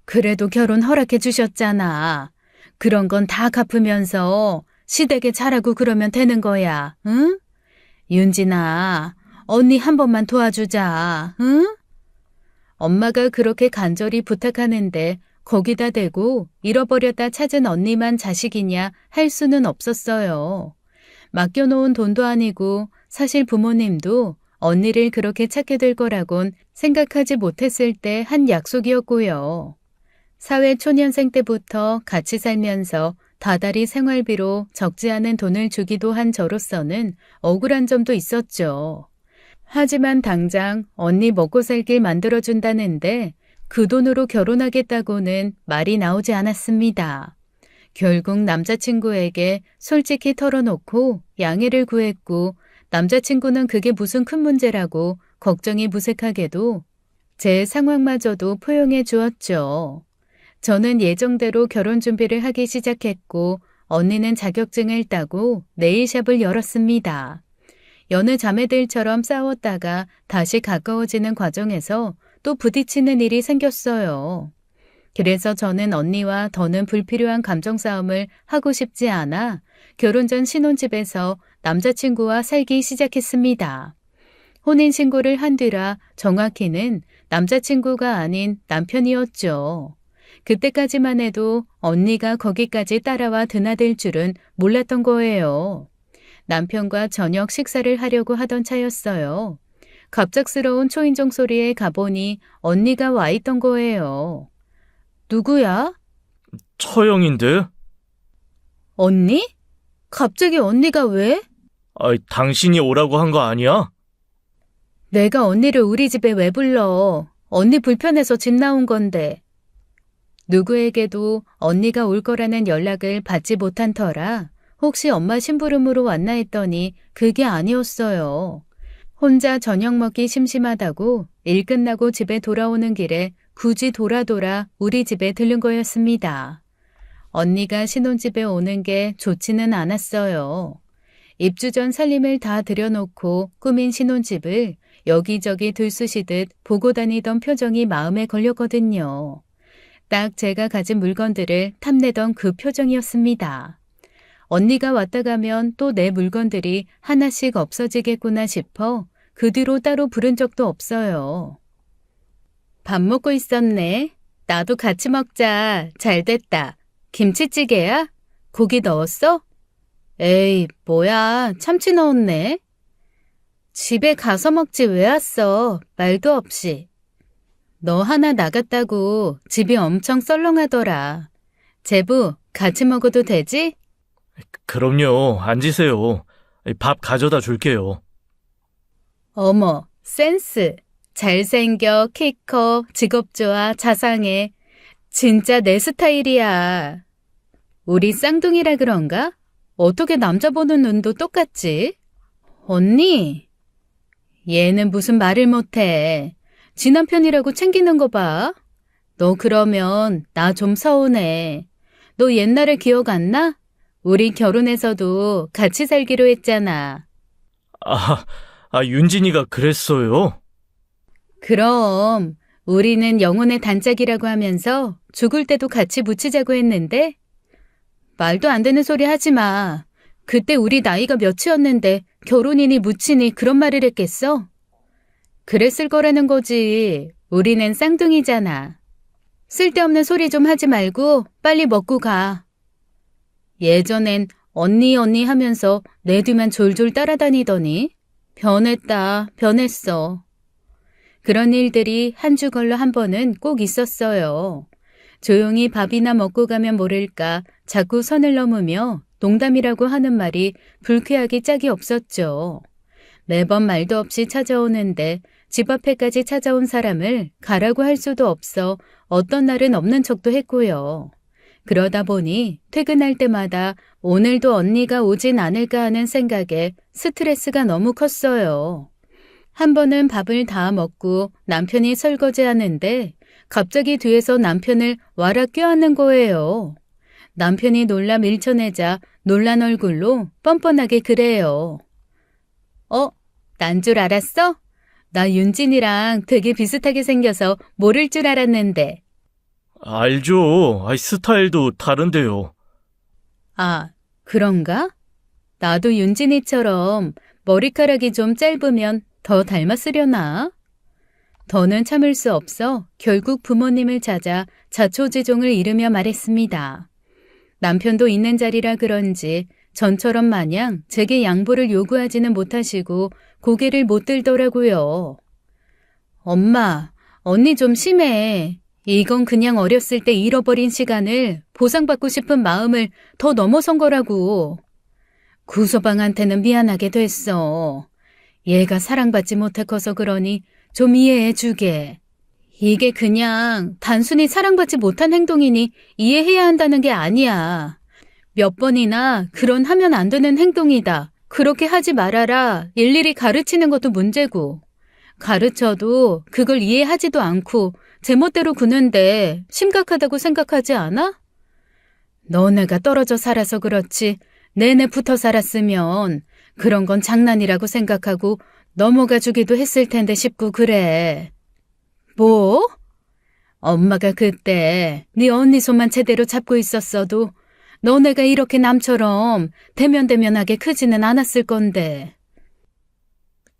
그래도 결혼 허락해 주셨잖아. 그런 건 다 갚으면서 시댁에 잘하고 그러면 되는 거야. 응? 윤진아, 언니 한 번만 도와주자. 응? 엄마가 그렇게 간절히 부탁하는데 거기다 대고 잃어버렸다 찾은 언니만 자식이냐 할 수는 없었어요. 맡겨놓은 돈도 아니고 사실 부모님도 언니를 그렇게 찾게 될 거라곤 생각하지 못했을 때 한 약속이었고요. 사회 초년생 때부터 같이 살면서 다달이 생활비로 적지 않은 돈을 주기도 한 저로서는 억울한 점도 있었죠. 하지만 당장 언니 먹고 살길 만들어준다는데 그 돈으로 결혼하겠다고는 말이 나오지 않았습니다. 결국 남자친구에게 솔직히 털어놓고 양해를 구했고 남자친구는 그게 무슨 큰 문제라고 걱정이 무색하게도 제 상황마저도 포용해 주었죠. 저는 예정대로 결혼 준비를 하기 시작했고 언니는 자격증을 따고 네일샵을 열었습니다. 여느 자매들처럼 싸웠다가 다시 가까워지는 과정에서 또 부딪히는 일이 생겼어요. 그래서 저는 언니와 더는 불필요한 감정 싸움을 하고 싶지 않아 결혼 전 신혼집에서 남자친구와 살기 시작했습니다. 혼인신고를 한 뒤라 정확히는 남자친구가 아닌 남편이었죠. 그때까지만 해도 언니가 거기까지 따라와 드나들 줄은 몰랐던 거예요. 남편과 저녁 식사를 하려고 하던 차였어요. 갑작스러운 초인종 소리에 가보니 언니가 와 있던 거예요. 누구야? 처형인데? 언니? 갑자기 언니가 왜? 당신이 오라고 한 거 아니야? 내가 언니를 우리 집에 왜 불러? 언니 불편해서 집 나온 건데. 누구에게도 언니가 올 거라는 연락을 받지 못한 터라 혹시 엄마 심부름으로 왔나 했더니 그게 아니었어요. 혼자 저녁 먹기 심심하다고 일 끝나고 집에 돌아오는 길에 굳이 돌아 우리 집에 들른 거였습니다. 언니가 신혼집에 오는 게 좋지는 않았어요. 입주 전 살림을 다 들여놓고 꾸민 신혼집을 여기저기 들쑤시듯 보고 다니던 표정이 마음에 걸렸거든요. 딱 제가 가진 물건들을 탐내던 그 표정이었습니다. 언니가 왔다 가면 또 내 물건들이 하나씩 없어지겠구나 싶어 그 뒤로 따로 부른 적도 없어요. 밥 먹고 있었네. 나도 같이 먹자. 잘 됐다. 김치찌개야? 고기 넣었어? 에이, 뭐야. 참치 넣었네. 집에 가서 먹지 왜 왔어. 말도 없이. 너 하나 나갔다고 집이 엄청 썰렁하더라. 제부, 같이 먹어도 되지? 그럼요. 앉으세요. 밥 가져다 줄게요. 어머, 센스. 잘생겨, 키 커, 직업 좋아, 자상해. 진짜 내 스타일이야. 우리 쌍둥이라 그런가? 어떻게 남자 보는 눈도 똑같지? 언니? 얘는 무슨 말을 못해. 지 남편이라고 챙기는 거 봐. 너 그러면 나 좀 서운해. 너 옛날에 기억 안 나? 우리 결혼해서도 같이 살기로 했잖아. 윤진이가 그랬어요? 그럼 우리는 영혼의 단짝이라고 하면서 죽을 때도 같이 묻히자고 했는데? 말도 안 되는 소리 하지 마. 그때 우리 나이가 몇이었는데 결혼이니 묻히니 그런 말을 했겠어? 그랬을 거라는 거지. 우리는 쌍둥이잖아. 쓸데없는 소리 좀 하지 말고 빨리 먹고 가. 예전엔 언니 하면서 내 뒤만 졸졸 따라다니더니 변했다, 변했어. 그런 일들이 한 주 걸러 한 번은 꼭 있었어요. 조용히 밥이나 먹고 가면 모를까 자꾸 선을 넘으며 농담이라고 하는 말이 불쾌하기 짝이 없었죠. 매번 말도 없이 찾아오는데 집 앞에까지 찾아온 사람을 가라고 할 수도 없어 어떤 날은 없는 척도 했고요. 그러다 보니 퇴근할 때마다 오늘도 언니가 오진 않을까 하는 생각에 스트레스가 너무 컸어요. 한 번은 밥을 다 먹고 남편이 설거지하는데 갑자기 뒤에서 남편을 와라 껴안는 거예요. 남편이 놀라 밀쳐내자 놀란 얼굴로 뻔뻔하게 그래요. 난 줄 알았어? 나 윤진이랑 되게 비슷하게 생겨서 모를 줄 알았는데. 알죠. 스타일도 다른데요. 아, 그런가? 나도 윤진이처럼 머리카락이 좀 짧으면 더 닮았으려나? 더는 참을 수 없어 결국 부모님을 찾아 자초지종을 이루며 말했습니다. 남편도 있는 자리라 그런지 전처럼 마냥 제게 양보를 요구하지는 못하시고 고개를 못 들더라고요. 엄마, 언니 좀 심해. 이건 그냥 어렸을 때 잃어버린 시간을 보상받고 싶은 마음을 더 넘어선 거라고. 구서방한테는 미안하게 됐어. 얘가 사랑받지 못해 커서 그러니 좀 이해해 주게. 이게 그냥 단순히 사랑받지 못한 행동이니 이해해야 한다는 게 아니야. 몇 번이나 그런 하면 안 되는 행동이다. 그렇게 하지 말아라. 일일이 가르치는 것도 문제고. 가르쳐도 그걸 이해하지도 않고 제멋대로 구는데 심각하다고 생각하지 않아? 너네가 떨어져 살아서 그렇지 내내 붙어 살았으면 그런 건 장난이라고 생각하고 넘어가 주기도 했을 텐데 싶고 그래. 뭐? 엄마가 그때 네 언니 손만 제대로 잡고 있었어도 너네가 이렇게 남처럼 대면대면하게 크지는 않았을 건데.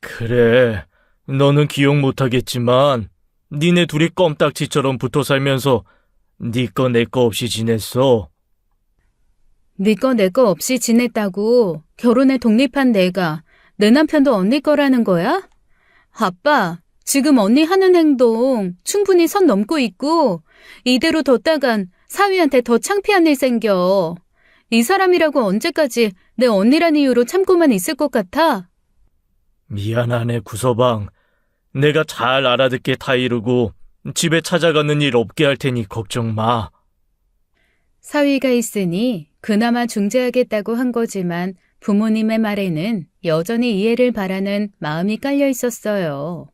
그래, 너는 기억 못하겠지만 니네 둘이 껌딱지처럼 붙어 살면서 니 거 내 거 없이 지냈어. 네 거 내 거 없이 지냈다고 결혼에 독립한 내가 내 남편도 언니 거라는 거야? 아빠, 지금 언니 하는 행동 충분히 선 넘고 있고 이대로 뒀다간 사위한테 더 창피한 일 생겨. 이 사람이라고 언제까지 내 언니란 이유로 참고만 있을 것 같아? 미안하네, 구서방. 내가 잘 알아듣게 타이르고 집에 찾아가는 일 없게 할 테니 걱정 마. 사위가 있으니 그나마 중재하겠다고 한 거지만 부모님의 말에는 여전히 이해를 바라는 마음이 깔려 있었어요.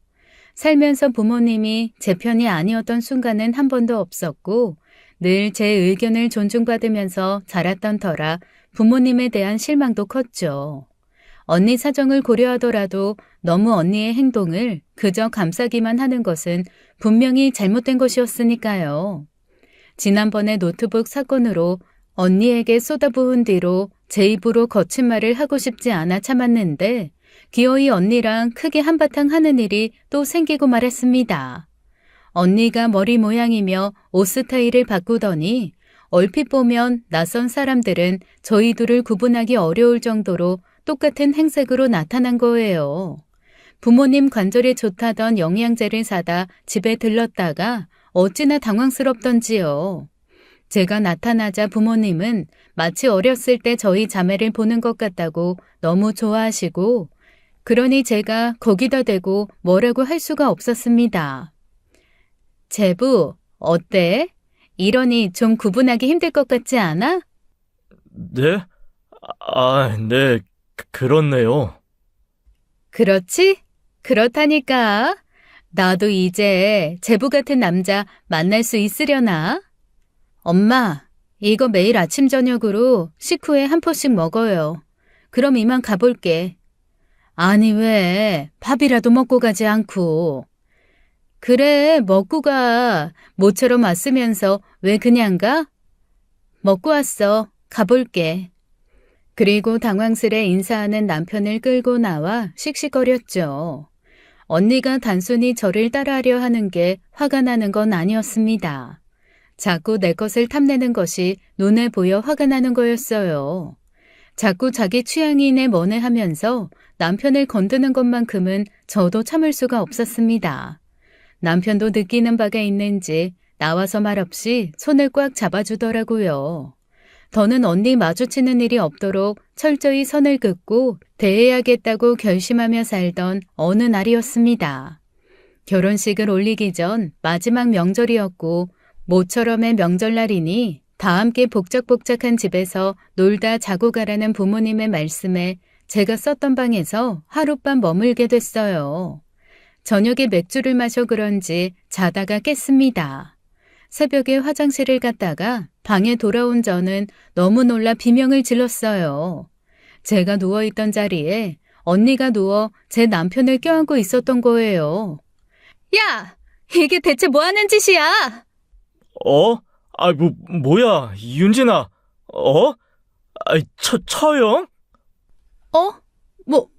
살면서 부모님이 제 편이 아니었던 순간은 한 번도 없었고 늘 제 의견을 존중받으면서 자랐던 터라 부모님에 대한 실망도 컸죠. 언니 사정을 고려하더라도 너무 언니의 행동을 그저 감싸기만 하는 것은 분명히 잘못된 것이었으니까요. 지난번에 노트북 사건으로 언니에게 쏟아부은 뒤로 제 입으로 거친 말을 하고 싶지 않아 참았는데 기어이 언니랑 크게 한바탕 하는 일이 또 생기고 말았습니다. 언니가 머리 모양이며 옷 스타일을 바꾸더니 얼핏 보면 낯선 사람들은 저희 둘을 구분하기 어려울 정도로 똑같은 행색으로 나타난 거예요. 부모님 관절에 좋다던 영양제를 사다 집에 들렀다가 어찌나 당황스럽던지요. 제가 나타나자 부모님은 마치 어렸을 때 저희 자매를 보는 것 같다고 너무 좋아하시고 그러니 제가 거기다 대고 뭐라고 할 수가 없었습니다. 제부, 어때? 이러니 좀 구분하기 힘들 것 같지 않아? 네? 네, 그렇네요. 그렇지? 그렇다니까. 나도 이제 제부 같은 남자 만날 수 있으려나? 엄마, 이거 매일 아침 저녁으로 식후에 한 포씩 먹어요. 그럼 이만 가볼게. 아니 왜 밥이라도 먹고 가지 않고. 그래, 먹고 가. 모처럼 왔으면서 왜 그냥 가? 먹고 왔어. 가볼게. 그리고 당황스레 인사하는 남편을 끌고 나와 씩씩거렸죠. 언니가 단순히 저를 따라하려 하는 게 화가 나는 건 아니었습니다. 자꾸 내 것을 탐내는 것이 눈에 보여 화가 나는 거였어요. 자꾸 자기 취향이네 뭐네 하면서 남편을 건드는 것만큼은 저도 참을 수가 없었습니다. 남편도 느끼는 바가 있는지 나와서 말없이 손을 꽉 잡아주더라고요. 더는 언니 마주치는 일이 없도록 철저히 선을 긋고 대해야겠다고 결심하며 살던 어느 날이었습니다. 결혼식을 올리기 전 마지막 명절이었고 모처럼의 명절날이니 다 함께 복작복작한 집에서 놀다 자고 가라는 부모님의 말씀에 제가 썼던 방에서 하룻밤 머물게 됐어요. 저녁에 맥주를 마셔 그런지 자다가 깼습니다. 새벽에 화장실을 갔다가 방에 돌아온 저는 너무 놀라 비명을 질렀어요. 제가 누워있던 자리에 언니가 누워 제 남편을 껴안고 있었던 거예요. 야! 이게 대체 뭐 하는 짓이야? 뭐야, 윤진아. 처형?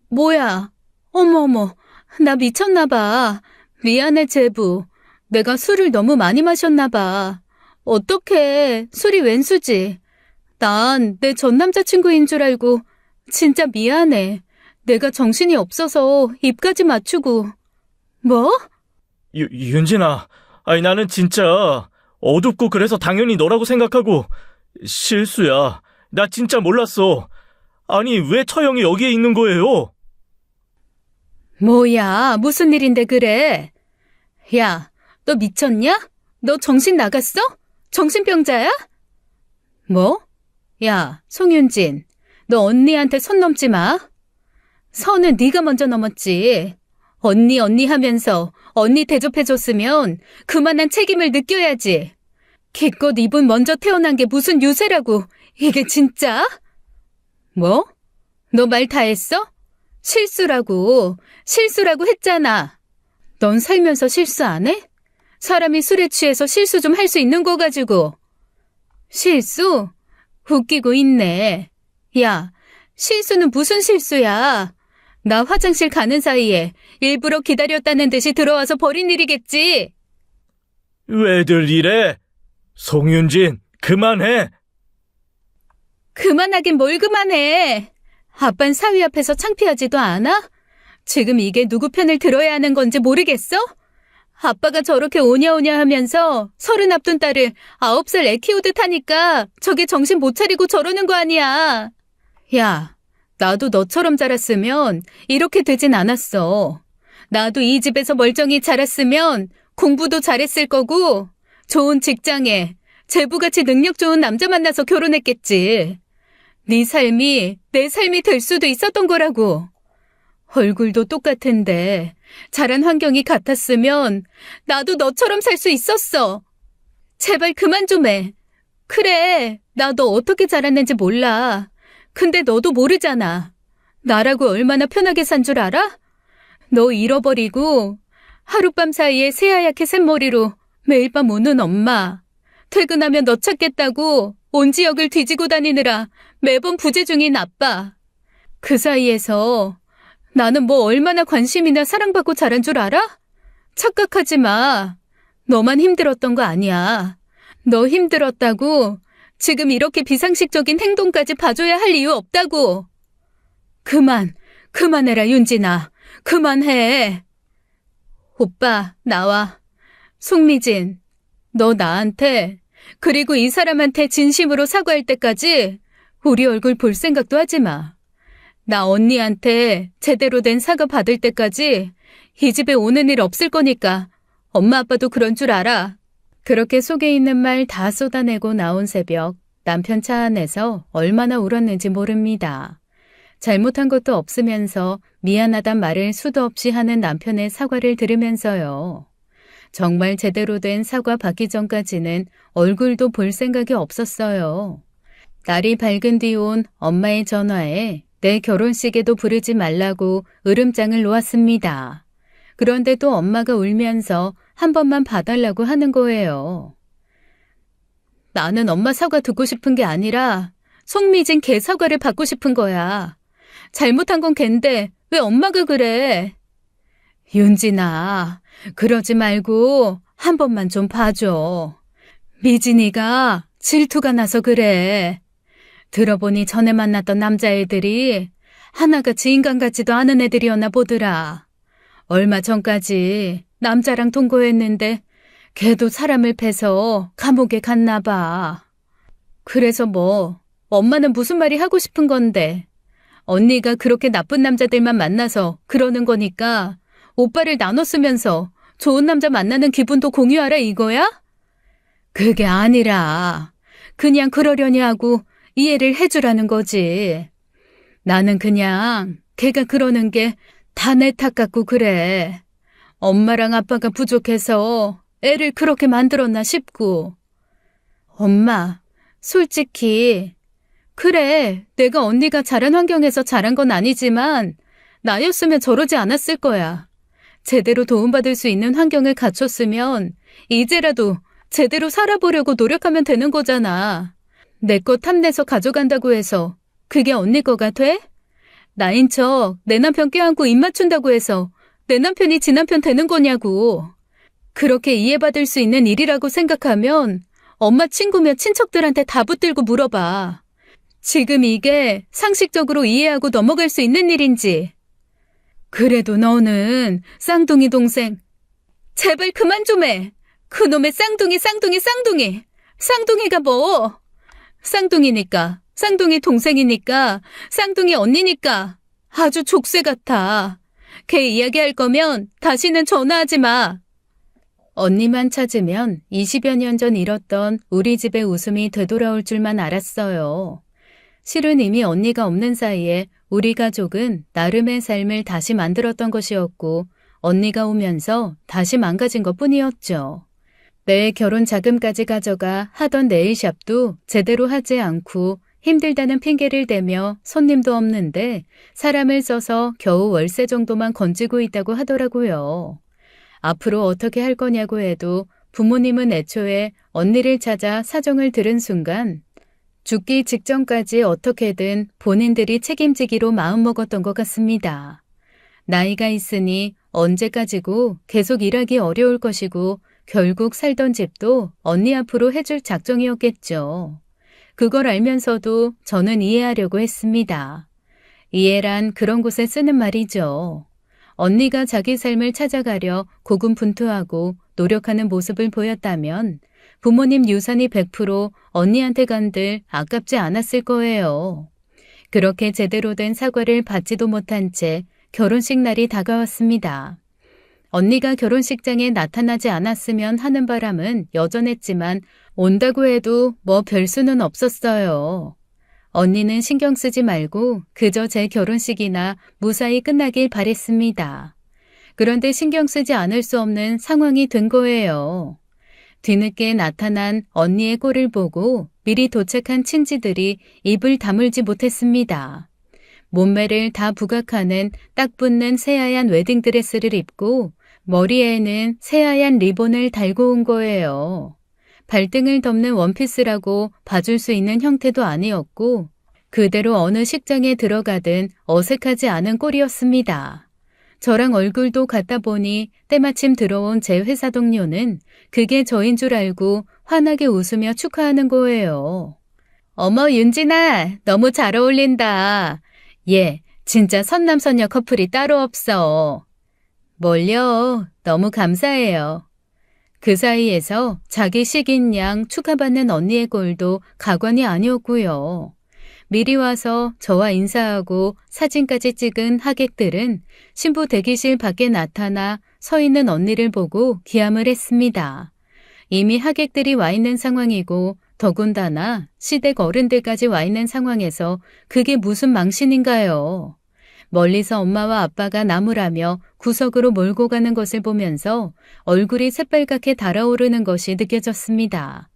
뭐야? 어머, 나 미쳤나 봐. 미안해, 제부. 내가 술을 너무 많이 마셨나 봐. 어떡해, 술이 웬수지. 난 내 전 남자친구인 줄 알고 진짜 미안해. 내가 정신이 없어서 입까지 맞추고. 뭐? 윤진아, 나는 진짜 어둡고 그래서 당연히 너라고 생각하고 실수야. 나 진짜 몰랐어. 아니, 왜 처형이 여기에 있는 거예요? 뭐야, 무슨 일인데 그래? 야, 너 미쳤냐? 너 정신 나갔어? 정신병자야? 뭐? 야, 송윤진, 너 언니한테 선 넘지 마. 선은 네가 먼저 넘었지. 언니 하면서 언니 대접해줬으면 그만한 책임을 느껴야지. 기껏 이분 먼저 태어난 게 무슨 유세라고. 이게 진짜? 뭐? 너 말 다 했어? 실수라고 했잖아. 넌 살면서 실수 안 해? 사람이 술에 취해서 실수 좀 할 수 있는 거 가지고. 실수? 웃기고 있네. 야, 실수는 무슨 실수야? 나 화장실 가는 사이에 일부러 기다렸다는 듯이 들어와서 벌인 일이겠지. 왜들 이래? 송윤진, 그만해. 그만하긴 뭘 그만해. 아빤 사위 앞에서 창피하지도 않아? 지금 이게 누구 편을 들어야 하는 건지 모르겠어? 아빠가 저렇게 오냐오냐 하면서 30 앞둔 딸을 9살 애 키우듯 하니까 저게 정신 못 차리고 저러는 거 아니야. 야, 나도 너처럼 자랐으면 이렇게 되진 않았어. 나도 이 집에서 멀쩡히 자랐으면 공부도 잘했을 거고 좋은 직장에 제부같이 능력 좋은 남자 만나서 결혼했겠지. 네 삶이 내 삶이 될 수도 있었던 거라고. 얼굴도 똑같은데 자란 환경이 같았으면 나도 너처럼 살 수 있었어. 제발 그만 좀 해. 그래, 나도 어떻게 자랐는지 몰라. 근데 너도 모르잖아. 나라고 얼마나 편하게 산 줄 알아? 너 잃어버리고 하룻밤 사이에 새하얗게 샘머리로 매일 밤 우는 엄마. 퇴근하면 너 찾겠다고 온 지역을 뒤지고 다니느라 매번 부재 중인 아빠. 그 사이에서 나는 뭐 얼마나 관심이나 사랑받고 자란 줄 알아? 착각하지 마. 너만 힘들었던 거 아니야. 너 힘들었다고 지금 이렇게 비상식적인 행동까지 봐줘야 할 이유 없다고. 그만해라 윤진아. 그만해. 오빠, 나와. 송미진, 너 나한테 그리고 이 사람한테 진심으로 사과할 때까지 우리 얼굴 볼 생각도 하지 마. 나 언니한테 제대로 된 사과 받을 때까지 이 집에 오는 일 없을 거니까 엄마 아빠도 그런 줄 알아. 그렇게 속에 있는 말 다 쏟아내고 나온 새벽, 남편 차 안에서 얼마나 울었는지 모릅니다. 잘못한 것도 없으면서 미안하단 말을 수도 없이 하는 남편의 사과를 들으면서요. 정말 제대로 된 사과 받기 전까지는 얼굴도 볼 생각이 없었어요. 날이 밝은 뒤 온 엄마의 전화에 내 결혼식에도 부르지 말라고 으름장을 놓았습니다. 그런데 또 엄마가 울면서 한 번만 봐달라고 하는 거예요. 나는 엄마 사과 듣고 싶은 게 아니라 송미진 걔 사과를 받고 싶은 거야. 잘못한 건 걘데 왜 엄마가 그래? 윤진아, 그러지 말고 한 번만 좀 봐줘. 미진이가 질투가 나서 그래. 들어보니 전에 만났던 남자애들이 하나같이 인간 같지도 않은 애들이었나 보더라. 얼마 전까지 남자랑 동거했는데 걔도 사람을 패서 감옥에 갔나 봐. 그래서 뭐, 엄마는 무슨 말이 하고 싶은 건데. 언니가 그렇게 나쁜 남자들만 만나서 그러는 거니까 오빠를 나눠 쓰면서 좋은 남자 만나는 기분도 공유하라 이거야? 그게 아니라 그냥 그러려니 하고 이해를 해주라는 거지. 나는 그냥 걔가 그러는 게 다 내 탓 같고 그래. 엄마랑 아빠가 부족해서 애를 그렇게 만들었나 싶고. 엄마, 솔직히 그래, 내가 언니가 자란 환경에서 자란 건 아니지만 나였으면 저러지 않았을 거야. 제대로 도움받을 수 있는 환경을 갖췄으면 이제라도 제대로 살아보려고 노력하면 되는 거잖아. 내 거 탐내서 가져간다고 해서 그게 언니 거가 돼? 나인 척 내 남편 껴안고 입 맞춘다고 해서 내 남편이 지 남편 되는 거냐고. 그렇게 이해받을 수 있는 일이라고 생각하면 엄마 친구며 친척들한테 다 붙들고 물어봐. 지금 이게 상식적으로 이해하고 넘어갈 수 있는 일인지. 그래도 너는 쌍둥이 동생. 제발 그만 좀 해. 그놈의 쌍둥이. 쌍둥이가 뭐. 쌍둥이니까, 쌍둥이 동생이니까, 쌍둥이 언니니까 아주 족쇄 같아. 걔 이야기할 거면 다시는 전화하지 마. 언니만 찾으면 20여 년 전 잃었던 우리 집의 웃음이 되돌아올 줄만 알았어요. 실은 이미 언니가 없는 사이에 우리 가족은 나름의 삶을 다시 만들었던 것이었고 언니가 오면서 다시 망가진 것뿐이었죠. 내 결혼 자금까지 가져가 하던 네일샵도 제대로 하지 않고 힘들다는 핑계를 대며 손님도 없는데 사람을 써서 겨우 월세 정도만 건지고 있다고 하더라고요. 앞으로 어떻게 할 거냐고 해도 부모님은 애초에 언니를 찾아 사정을 들은 순간 죽기 직전까지 어떻게든 본인들이 책임지기로 마음먹었던 것 같습니다. 나이가 있으니 언제까지고 계속 일하기 어려울 것이고 결국 살던 집도 언니 앞으로 해줄 작정이었겠죠. 그걸 알면서도 저는 이해하려고 했습니다. 이해란 그런 곳에 쓰는 말이죠. 언니가 자기 삶을 찾아가려 고군분투하고 노력하는 모습을 보였다면 부모님 유산이 100% 언니한테 간들 아깝지 않았을 거예요. 그렇게 제대로 된 사과를 받지도 못한 채 결혼식 날이 다가왔습니다. 언니가 결혼식장에 나타나지 않았으면 하는 바람은 여전했지만 온다고 해도 뭐 별수는 없었어요. 언니는 신경 쓰지 말고 그저 제 결혼식이나 무사히 끝나길 바랬습니다. 그런데 신경 쓰지 않을 수 없는 상황이 된 거예요. 뒤늦게 나타난 언니의 꼴을 보고 미리 도착한 친지들이 입을 다물지 못했습니다. 몸매를 다 부각하는 딱 붙는 새하얀 웨딩드레스를 입고 머리에는 새하얀 리본을 달고 온 거예요. 발등을 덮는 원피스라고 봐줄 수 있는 형태도 아니었고 그대로 어느 식장에 들어가든 어색하지 않은 꼴이었습니다. 저랑 얼굴도 같다 보니 때마침 들어온 제 회사 동료는 그게 저인 줄 알고 환하게 웃으며 축하하는 거예요. 어머 윤진아, 너무 잘 어울린다. 얘 진짜 선남선녀 커플이 따로 없어. 뭘요? 너무 감사해요. 그 사이에서 자기 식인 양 축하받는 언니의 꼴도 가관이 아니었고요. 미리 와서 저와 인사하고 사진까지 찍은 하객들은 신부 대기실 밖에 나타나 서 있는 언니를 보고 기함을 했습니다. 이미 하객들이 와 있는 상황이고 더군다나 시댁 어른들까지 와 있는 상황에서 그게 무슨 망신인가요? 멀리서 엄마와 아빠가 나무라며 구석으로 몰고 가는 것을 보면서 얼굴이 새빨갛게 달아오르는 것이 느껴졌습니다.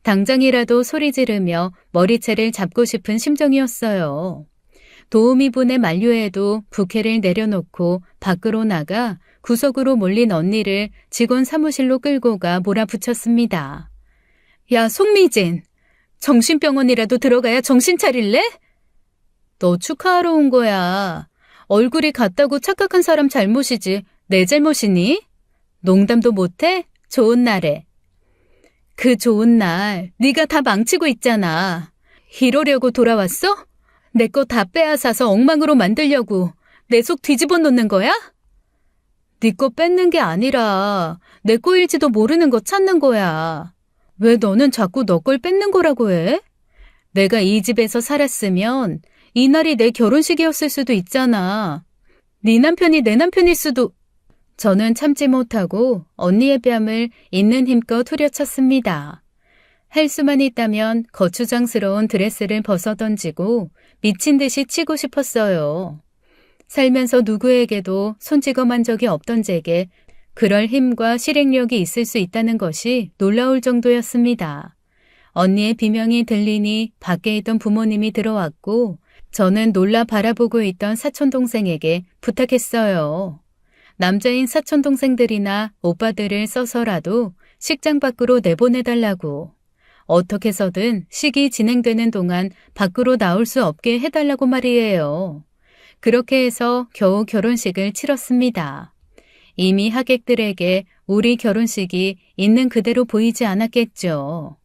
당장이라도 소리 지르며 머리채를 잡고 싶은 심정이었어요. 도우미분의 만류에도 부케를 내려놓고 밖으로 나가 구석으로 몰린 언니를 직원 사무실로 끌고 가 몰아붙였습니다. 야, 송미진! 정신병원이라도 들어가야 정신 차릴래? 너 축하하러 온 거야. 얼굴이 같다고 착각한 사람 잘못이지 내 잘못이니? 농담도 못해? 좋은 날에. 그 좋은 날 네가 다 망치고 있잖아. 이러려고 돌아왔어? 내 거 다 빼앗아서 엉망으로 만들려고 내 속 뒤집어 놓는 거야? 네 거 뺏는 게 아니라 내 거일지도 모르는 거 찾는 거야. 왜 너는 자꾸 너 걸 뺏는 거라고 해? 내가 이 집에서 살았으면 이날이 내 결혼식이었을 수도 있잖아. 네 남편이 내 남편일 수도... 저는 참지 못하고 언니의 뺨을 있는 힘껏 후려쳤습니다. 할 수만 있다면 거추장스러운 드레스를 벗어던지고 미친 듯이 치고 싶었어요. 살면서 누구에게도 손찌검한 적이 없던 제게 그럴 힘과 실행력이 있을 수 있다는 것이 놀라울 정도였습니다. 언니의 비명이 들리니 밖에 있던 부모님이 들어왔고 저는 놀라 바라보고 있던 사촌동생에게 부탁했어요. 남자인 사촌동생들이나 오빠들을 써서라도 식장 밖으로 내보내달라고. 어떻게 해서든 식이 진행되는 동안 밖으로 나올 수 없게 해달라고 말이에요. 그렇게 해서 겨우 결혼식을 치렀습니다. 이미 하객들에게 우리 결혼식이 있는 그대로 보이지 않았겠죠.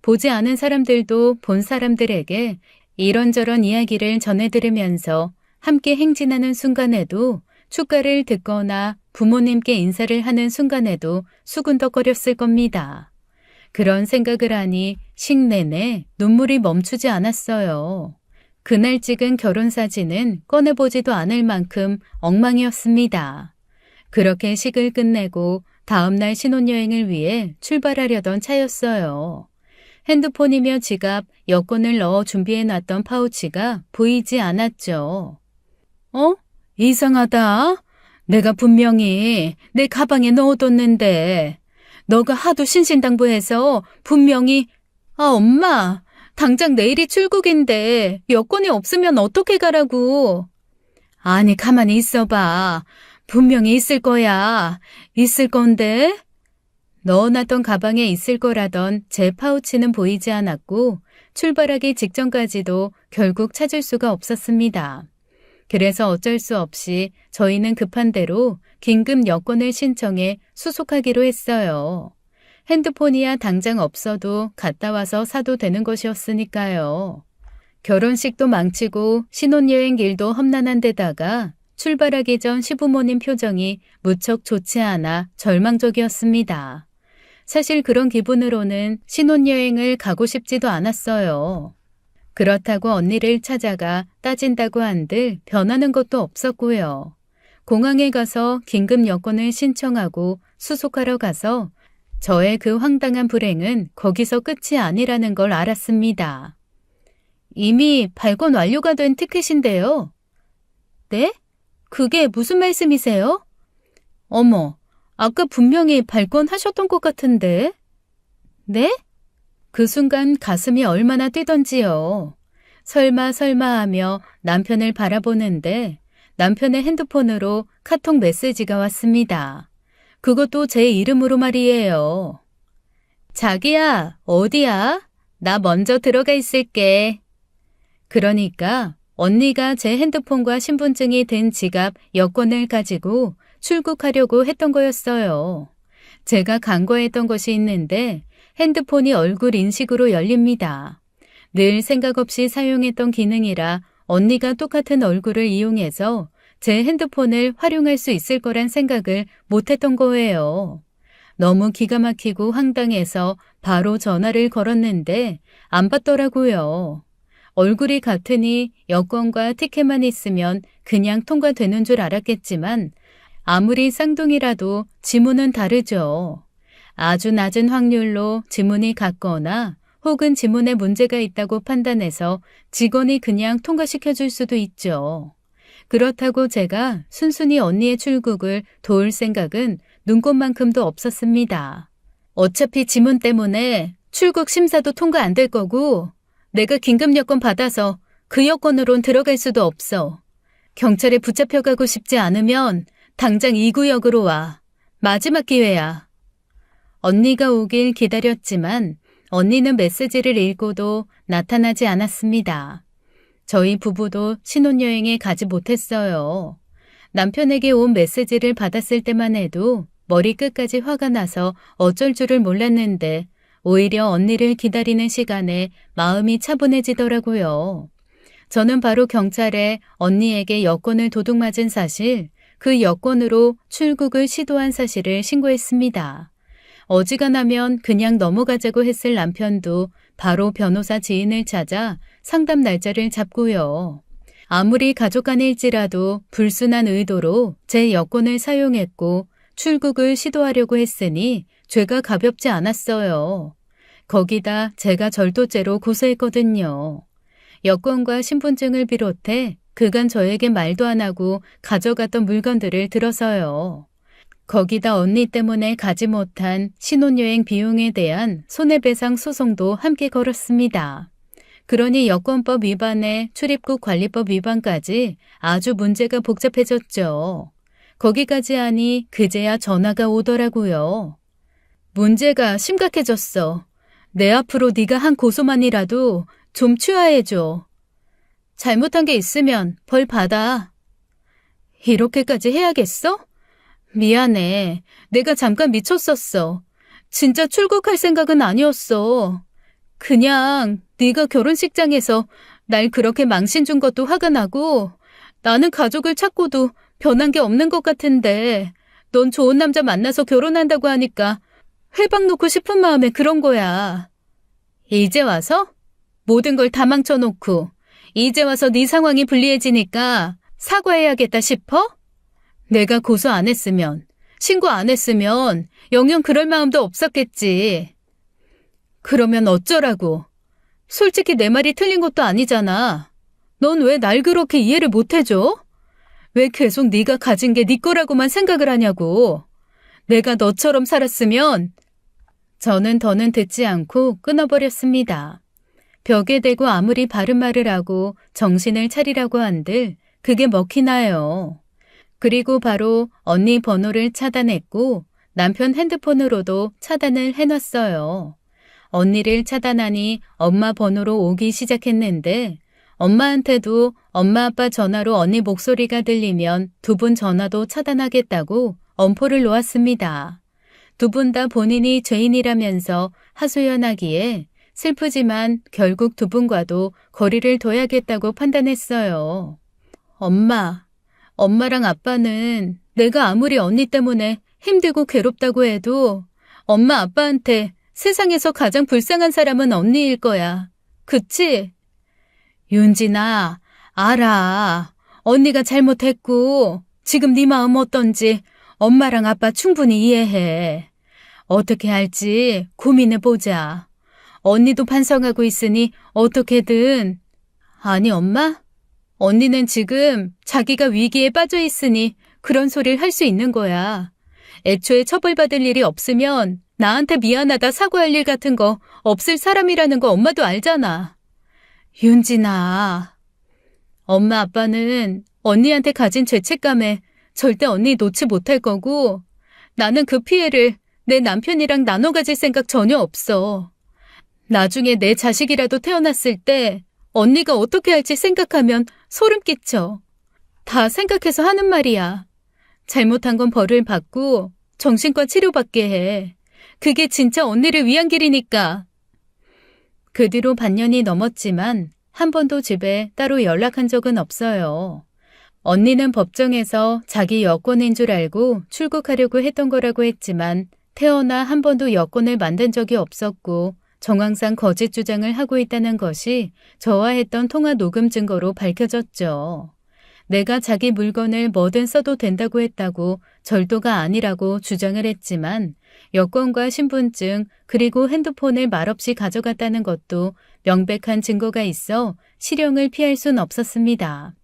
보지 않은 사람들도 본 사람들에게 이런저런 이야기를 전해들으면서 함께 행진하는 순간에도 축가를 듣거나 부모님께 인사를 하는 순간에도 수군덕거렸을 겁니다. 그런 생각을 하니 식 내내 눈물이 멈추지 않았어요. 그날 찍은 결혼사진은 꺼내보지도 않을 만큼 엉망이었습니다. 그렇게 식을 끝내고 다음날 신혼여행을 위해 출발하려던 차였어요. 핸드폰이며 지갑, 여권을 넣어 준비해놨던 파우치가 보이지 않았죠. 이상하다. 내가 분명히 내 가방에 넣어뒀는데 너가 하도 신신당부해서 분명히 엄마, 당장 내일이 출국인데 여권이 없으면 어떻게 가라고. 아니, 가만히 있어봐. 분명히 있을 거야. 있을 건데. 넣어놨던 가방에 있을 거라던 제 파우치는 보이지 않았고 출발하기 직전까지도 결국 찾을 수가 없었습니다. 그래서 어쩔 수 없이 저희는 급한 대로 긴급 여권을 신청해 수속하기로 했어요. 핸드폰이야 당장 없어도 갔다 와서 사도 되는 것이었으니까요. 결혼식도 망치고 신혼여행 길도 험난한 데다가 출발하기 전 시부모님 표정이 무척 좋지 않아 절망적이었습니다. 사실 그런 기분으로는 신혼여행을 가고 싶지도 않았어요. 그렇다고 언니를 찾아가 따진다고 한들 변하는 것도 없었고요. 공항에 가서 긴급 여권을 신청하고 수속하러 가서 저의 그 황당한 불행은 거기서 끝이 아니라는 걸 알았습니다. 이미 발권 완료가 된 티켓인데요. 네? 그게 무슨 말씀이세요? 어머, 아까 분명히 발권하셨던 것 같은데. 네? 그 순간 가슴이 얼마나 뛰던지요. 설마 하며 남편을 바라보는데 남편의 핸드폰으로 카톡 메시지가 왔습니다. 그것도 제 이름으로 말이에요. 자기야, 어디야? 나 먼저 들어가 있을게. 그러니까 언니가 제 핸드폰과 신분증이 든 지갑, 여권을 가지고 출국하려고 했던 거였어요. 제가 간과했던 것이 있는데 핸드폰이 얼굴 인식으로 열립니다. 늘 생각 없이 사용했던 기능이라 언니가 똑같은 얼굴을 이용해서 제 핸드폰을 활용할 수 있을 거란 생각을 못했던 거예요. 너무 기가 막히고 황당해서 바로 전화를 걸었는데 안 받더라고요. 얼굴이 같으니 여권과 티켓만 있으면 그냥 통과되는 줄 알았겠지만 아무리 쌍둥이라도 지문은 다르죠. 아주 낮은 확률로 지문이 같거나 혹은 지문에 문제가 있다고 판단해서 직원이 그냥 통과시켜줄 수도 있죠. 그렇다고 제가 순순히 언니의 출국을 도울 생각은 눈꼽만큼도 없었습니다. 어차피 지문 때문에 출국 심사도 통과 안 될 거고 내가 긴급 여권 받아서 그 여권으론 들어갈 수도 없어. 경찰에 붙잡혀가고 싶지 않으면 당장 이 구역으로 와. 마지막 기회야. 언니가 오길 기다렸지만 언니는 메시지를 읽고도 나타나지 않았습니다. 저희 부부도 신혼여행에 가지 못했어요. 남편에게 온 메시지를 받았을 때만 해도 머리끝까지 화가 나서 어쩔 줄을 몰랐는데 오히려 언니를 기다리는 시간에 마음이 차분해지더라고요. 저는 바로 경찰에 언니에게 여권을 도둑맞은 사실, 그 여권으로 출국을 시도한 사실을 신고했습니다. 어지간하면 그냥 넘어가자고 했을 남편도 바로 변호사 지인을 찾아 상담 날짜를 잡고요. 아무리 가족 간일지라도 불순한 의도로 제 여권을 사용했고 출국을 시도하려고 했으니 죄가 가볍지 않았어요. 거기다 제가 절도죄로 고소했거든요. 여권과 신분증을 비롯해 그간 저에게 말도 안 하고 가져갔던 물건들을 들어서요. 거기다 언니 때문에 가지 못한 신혼여행 비용에 대한 손해배상 소송도 함께 걸었습니다. 그러니 여권법 위반에 출입국 관리법 위반까지 아주 문제가 복잡해졌죠. 거기까지 하니 그제야 전화가 오더라고요. 문제가 심각해졌어. 내 앞으로 네가 한 고소만이라도 좀 취하해줘. 잘못한 게 있으면 벌 받아. 이렇게까지 해야겠어? 미안해. 내가 잠깐 미쳤었어. 진짜 출국할 생각은 아니었어. 그냥 네가 결혼식장에서 날 그렇게 망신 준 것도 화가 나고 나는 가족을 찾고도 변한 게 없는 것 같은데 넌 좋은 남자 만나서 결혼한다고 하니까 회방 놓고 싶은 마음에 그런 거야. 이제 와서? 모든 걸 다 망쳐놓고 이제 와서 네 상황이 불리해지니까 사과해야겠다 싶어? 내가 고소 안 했으면, 신고 안 했으면 영영 그럴 마음도 없었겠지. 그러면 어쩌라고? 솔직히 내 말이 틀린 것도 아니잖아. 넌 왜 날 그렇게 이해를 못 해줘? 왜 계속 네가 가진 게 네 거라고만 생각을 하냐고. 내가 너처럼 살았으면. 저는 더는 듣지 않고 끊어버렸습니다. 벽에 대고 아무리 바른 말을 하고 정신을 차리라고 한들 그게 먹히나요. 그리고 바로 언니 번호를 차단했고 남편 핸드폰으로도 차단을 해놨어요. 언니를 차단하니 엄마 번호로 오기 시작했는데 엄마한테도 엄마 아빠 전화로 언니 목소리가 들리면 두 분 전화도 차단하겠다고 엄포를 놓았습니다. 두 분 다 본인이 죄인이라면서 하소연하기에 슬프지만 결국 두 분과도 거리를 둬야겠다고 판단했어요. 엄마랑 아빠는 내가 아무리 언니 때문에 힘들고 괴롭다고 해도 엄마 아빠한테 세상에서 가장 불쌍한 사람은 언니일 거야. 그치? 윤진아, 알아. 언니가 잘못했고 지금 네 마음 어떤지 엄마랑 아빠 충분히 이해해. 어떻게 할지 고민해보자. 언니도 반성하고 있으니 어떻게든. 아니 엄마? 언니는 지금 자기가 위기에 빠져 있으니 그런 소리를 할 수 있는 거야. 애초에 처벌받을 일이 없으면 나한테 미안하다 사과할 일 같은 거 없을 사람이라는 거 엄마도 알잖아. 윤진아, 엄마 아빠는 언니한테 가진 죄책감에 절대 언니 놓지 못할 거고 나는 그 피해를 내 남편이랑 나눠 가질 생각 전혀 없어. 나중에 내 자식이라도 태어났을 때 언니가 어떻게 할지 생각하면 소름 끼쳐. 다 생각해서 하는 말이야. 잘못한 건 벌을 받고 정신과 치료받게 해. 그게 진짜 언니를 위한 길이니까. 그 뒤로 반년이 넘었지만 한 번도 집에 따로 연락한 적은 없어요. 언니는 법정에서 자기 여권인 줄 알고 출국하려고 했던 거라고 했지만 태어나 한 번도 여권을 만든 적이 없었고 정황상 거짓 주장을 하고 있다는 것이 저와 했던 통화 녹음 증거로 밝혀졌죠. 내가 자기 물건을 뭐든 써도 된다고 했다고 절도가 아니라고 주장을 했지만 여권과 신분증 그리고 핸드폰을 말없이 가져갔다는 것도 명백한 증거가 있어 실형을 피할 순 없었습니다.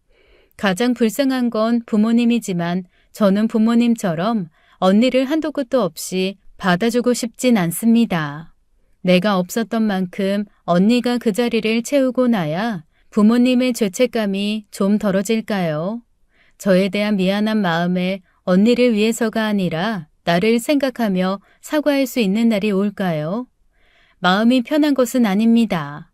가장 불쌍한 건 부모님이지만 저는 부모님처럼 언니를 한도 끝도 없이 받아주고 싶진 않습니다. 내가 없었던 만큼 언니가 그 자리를 채우고 나야 부모님의 죄책감이 좀 덜어질까요? 저에 대한 미안한 마음에 언니를 위해서가 아니라 나를 생각하며 사과할 수 있는 날이 올까요? 마음이 편한 것은 아닙니다.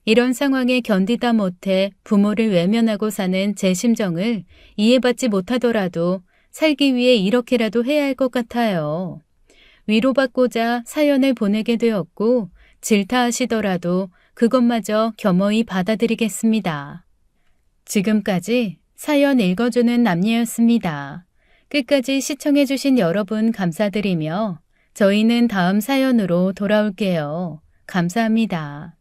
이런 상황에 견디다 못해 부모를 외면하고 사는 제 심정을 이해받지 못하더라도 살기 위해 이렇게라도 해야 할 것 같아요. 위로받고자 사연을 보내게 되었고 질타하시더라도 그것마저 겸허히 받아들이겠습니다. 지금까지 사연 읽어주는 남녀였습니다. 끝까지 시청해주신 여러분 감사드리며 저희는 다음 사연으로 돌아올게요. 감사합니다.